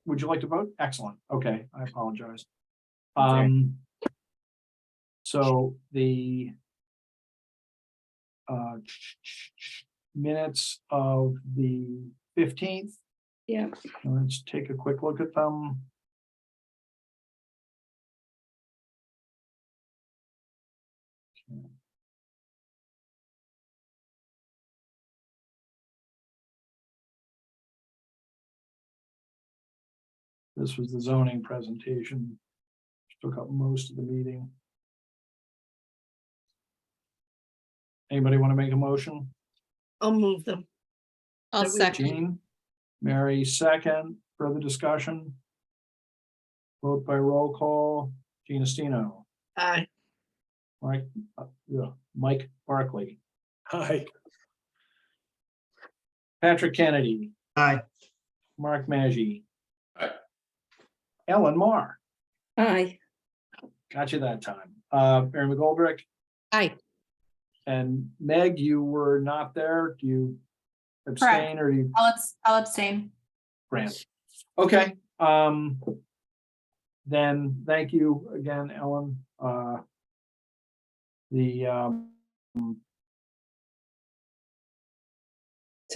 Would you like to vote? Excellent. Okay, I apologize. That's all right. So the minutes of the 15th, Yeah. let's take a quick look at them. This was the zoning presentation. Took up most of the meeting. Anybody want to make a motion? I'll move them. I'll That we- second. Jean, Mary, second, further discussion? Vote by roll call, Gina Stino, Aye. Mike Barkley, Aye. Patrick Kennedy, Aye. Mark Maggi. Aye. Ellen Mar, Aye. got you that time. Mary McGoldrick, Aye. And Meg, you were not there. Do you abstain or do you I'll abstain. grant? Okay, then thank you again, Ellen. So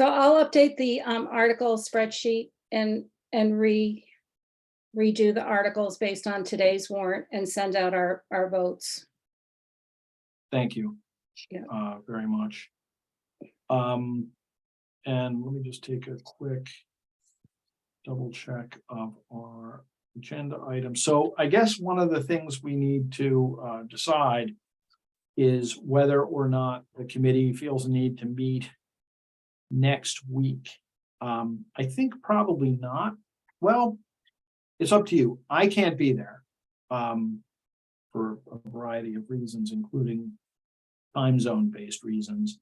I'll update the article spreadsheet and redo the articles based on today's warrant and send out our votes. Thank you. Yeah. Very much. And let me just take a quick double check of our agenda items. So I guess one of the things we need to decide is whether or not the committee feels a need to meet next week. I think probably not. Well, it's up to you. I can't be there for a variety of reasons, including time zone based reasons.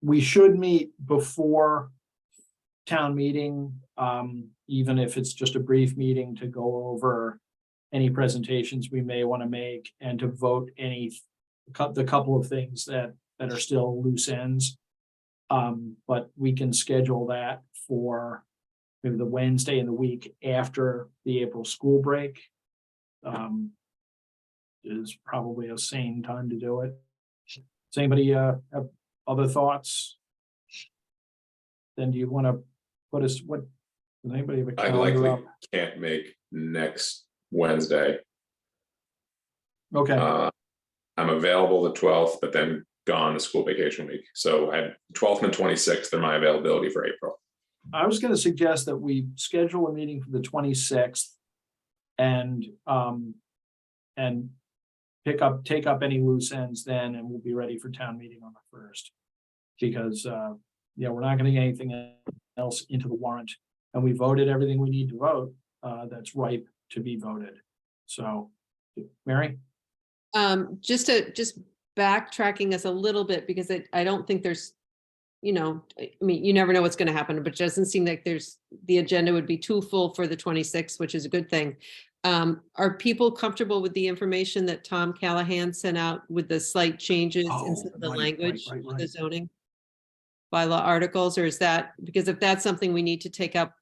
We should meet before town meeting, even if it's just a brief meeting to go over any presentations we may want to make and to vote the couple of things that are still loose ends. But we can schedule that for maybe the Wednesday in the week after the April school break. Is probably a sane time to do it. Does anybody have other thoughts? Then do you want to put us, does anybody have a I calendar likely up? can't make next Wednesday. Okay, I'm available the 12th, but then gone the school vacation week. So I 12th and 26th are my availability for April. I was going to suggest that we schedule a meeting for the 26th and take up any loose ends then, and we'll be ready for town meeting on the 1st. Because we're not going to get anything else into the warrant, and we voted everything we need to vote that's ripe to be voted. So, Mary? Just backtracking us a little bit, because I don't think there's, I mean, you never know what's going to happen, but it doesn't seem like the agenda would be too full for the 26th, which is a good thing. Are people comfortable with the information that Tom Callahan sent out with the slight changes in some of the language of the zoning bylaw articles? Or is that, because if that's something we need to take up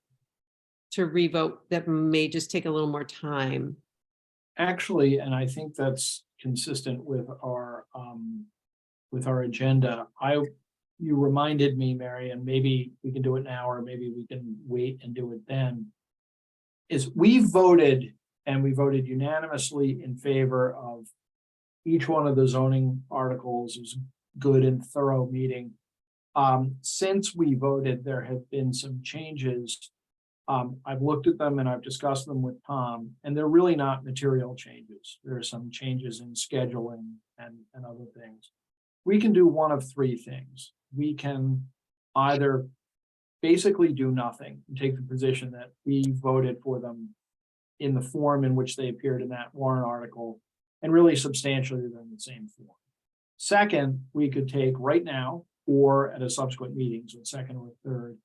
to revote, that may just take a little more time? Actually, and I think that's consistent with our agenda. You reminded me, Mary, and maybe we can do it now, or maybe we can wait and do it then. Is we voted unanimously in favor of each one of the zoning articles. It was a good and thorough meeting. Since we voted, there have been some changes. I've looked at them and I've discussed them with Tom, and they're really not material changes. There are some changes in scheduling and other things. We can do one of three things. We can either basically do nothing and take the position that we voted for them in the form in which they appeared in that warrant article, and really substantially they're in the same form. Second, we could take right now or at a subsequent meeting, so second or third,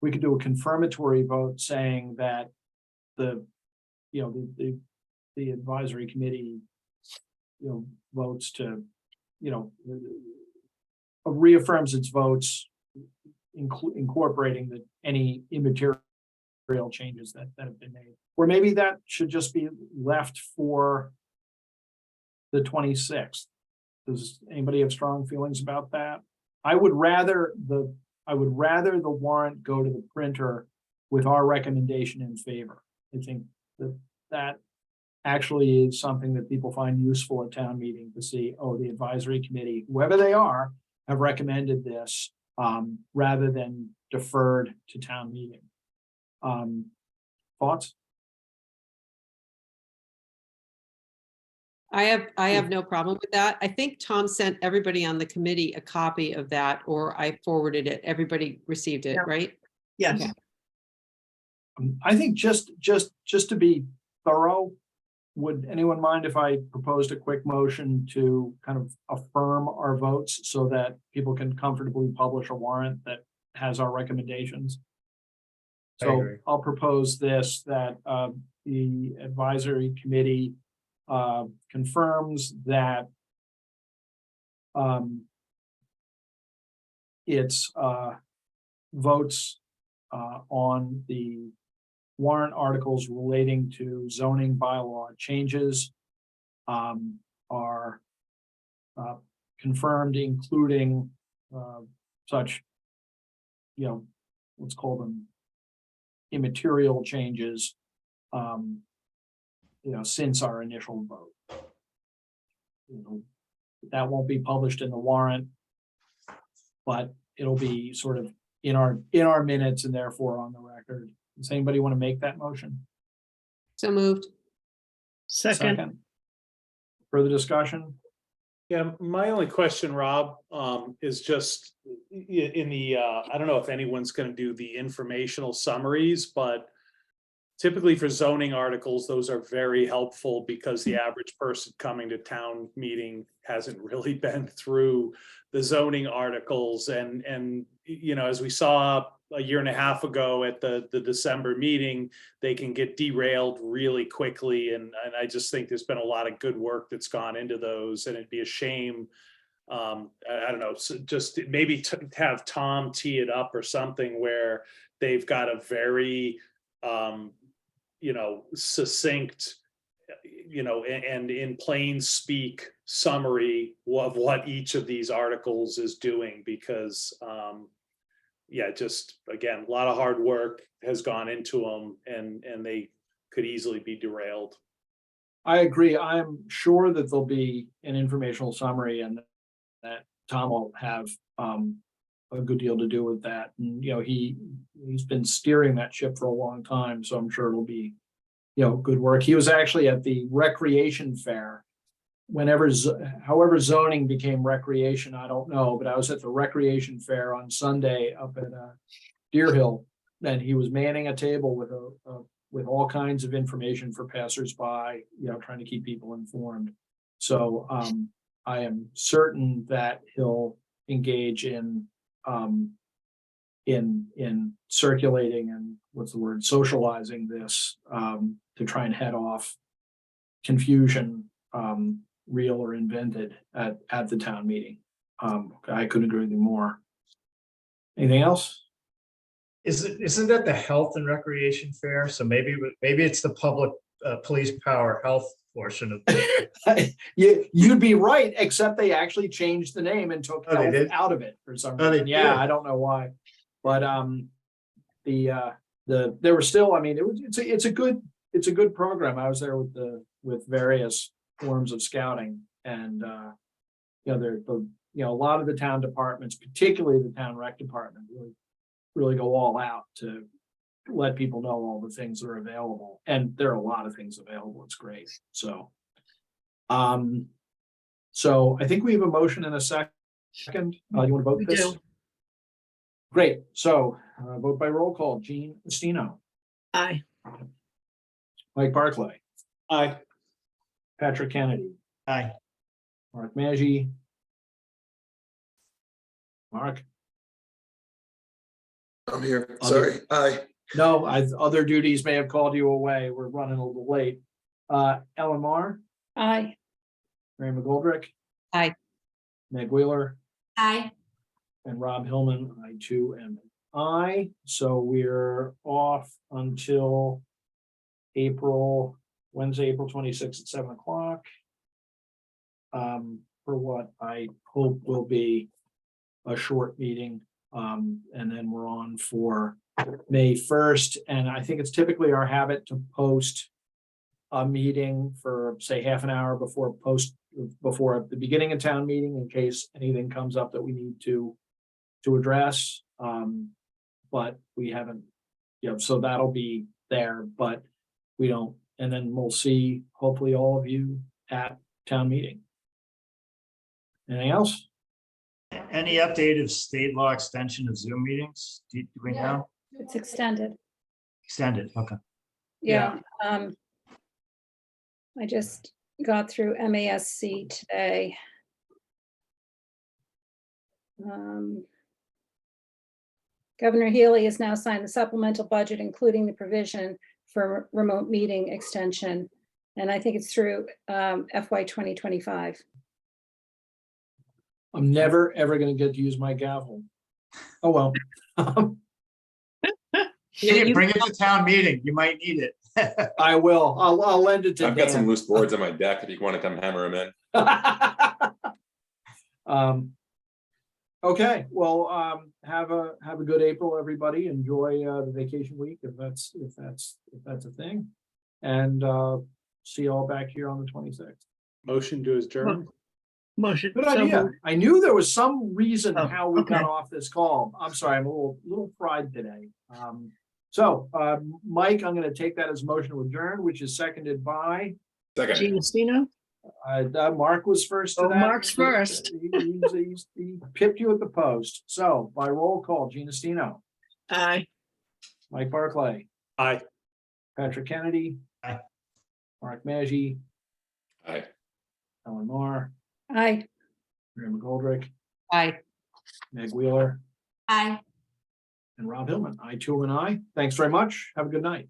we could do a confirmatory vote saying that the advisory committee, votes to, reaffirms its votes, incorporating any immaterial changes that have been made. Or maybe that should just be left for the 26th. Does anybody have strong feelings about that? I would rather the warrant go to the printer with our recommendation in favor. I think that actually is something that people find useful at town meeting, to see, oh, the advisory committee, whoever they are, have recommended this, rather than deferred to town meeting. Thoughts? I have no problem with that. I think Tom sent everybody on the committee a copy of that, or I forwarded it. Everybody received it, Yeah. right? Yes. Okay. I think just to be thorough, would anyone mind if I proposed a quick motion to kind of affirm our votes so that people can comfortably publish a warrant that has our recommendations? I So agree. I'll propose this, that the advisory committee confirms that its votes on the warrant articles relating to zoning bylaw changes are confirmed, including such, let's call them immaterial changes, since our initial vote. That won't be published in the warrant, but it'll be sort of in our minutes and therefore on the record. Does anybody want to make that motion? So moved. Second, Further discussion? Yeah, my only question, Rob, is just in the, I don't know if anyone's gonna do the informational summaries, but typically for zoning articles, those are very helpful because the average person coming to town meeting hasn't really been through the zoning articles. And as we saw a year and a half ago at the December meeting, they can get derailed really quickly. And I just think there's been a lot of good work that's gone into those, and it'd be a shame. I don't know, so just maybe have Tom tee it up or something where they've got a very, succinct, and in plain speak summary of what each of these articles is doing, because just again, a lot of hard work has gone into them, and they could easily be derailed. I agree. I'm sure that there'll be an informational summary and that Tom will have a good deal to do with that. And, he's been steering that ship for a long time, so I'm sure it'll be, good work. He was actually at the recreation fair. However zoning became recreation, I don't know, but I was at the recreation fair on Sunday up at Deer Hill, and he was manning a table with all kinds of information for passersby, trying to keep people informed. So I am certain that he'll engage in circulating and socializing this to try and head off confusion, real or invented at the town meeting. I couldn't agree with you more. Anything else? Isn't that the health and recreation fair? So maybe it's the public police power health portion of it. You'd be right, except they actually changed the name and took Oh, they health did? out of it for some Oh, they reason. Yeah, did? I don't know why. But there were still, it's a good program. I was there with various forms of scouting, and a lot of the town departments, particularly the town rec department, really go all out to let people know all the things that are available. And there are a lot of things available. It's great. So I think we have a motion in a second. You want to vote We this? do. Great. So vote by roll call. Jean Estino, Aye. Mike Barclay, Aye. Patrick Kennedy, Aye. Mark Maggi. Mark? I'm here. Sorry. Aye. No, other duties may have called you away. We're running a little late. Ellen Mar, Aye. Mary McGoldrick. Aye. Meg Wheeler, Aye. and Rob Hillman. I too am an aye. So we're off until Wednesday, April 26th at 7 o'clock. For what I hope will be a short meeting. And then we're on for May 1st. And I think it's typically our habit to post a meeting for, say, half an hour before the beginning of town meeting, in case anything comes up that we need to address. But we haven't, so that'll be there, but we don't. And then we'll see, hopefully, all of you at town meeting. Anything else? Any update of state law extension of Zoom meetings? Do we know? It's extended. Extended, okay. Yeah. I just got through MASC today. Governor Healy has now signed the supplemental budget, including the provision for remote meeting extension. And I think it's through FY 2025. I'm never, ever gonna get to use my gavel. Oh, well. Bring it to town meeting. You might need it. I will. I'll lend it to I've got some Dan. loose boards on my deck if you want to come hammer them in. Okay, well, have a good April, everybody. Enjoy the vacation week if that's a thing. And see you all back here on the 26th. Motion to adjourn. Motion. Good so idea. moved. I knew there was some reason Oh, how we got okay. off this call. I'm sorry, I'm a little fried today. So Mike, I'm gonna take that as motion to adjourn, which is seconded by Second, Gina Stino? Mark was first to Oh, that. Mark's first. He pipped you at the post. So by roll call, Gina Stino, Aye. Mike Barclay, Aye. Patrick Kennedy. Aye. Mark Maggi, aye. Ellen Mar, Aye. Mary McGoldrick, Aye. Meg Wheeler, Aye. and Rob Hillman. I too and I. Thanks very much. Have a good night.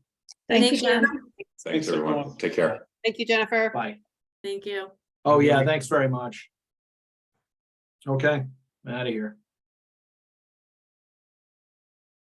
Thank you, Thank you. Jen. Thanks, everyone. Take care. Thank you, Jennifer. Bye. Thank you. Oh, yeah, thanks very much. Okay, I'm out of here.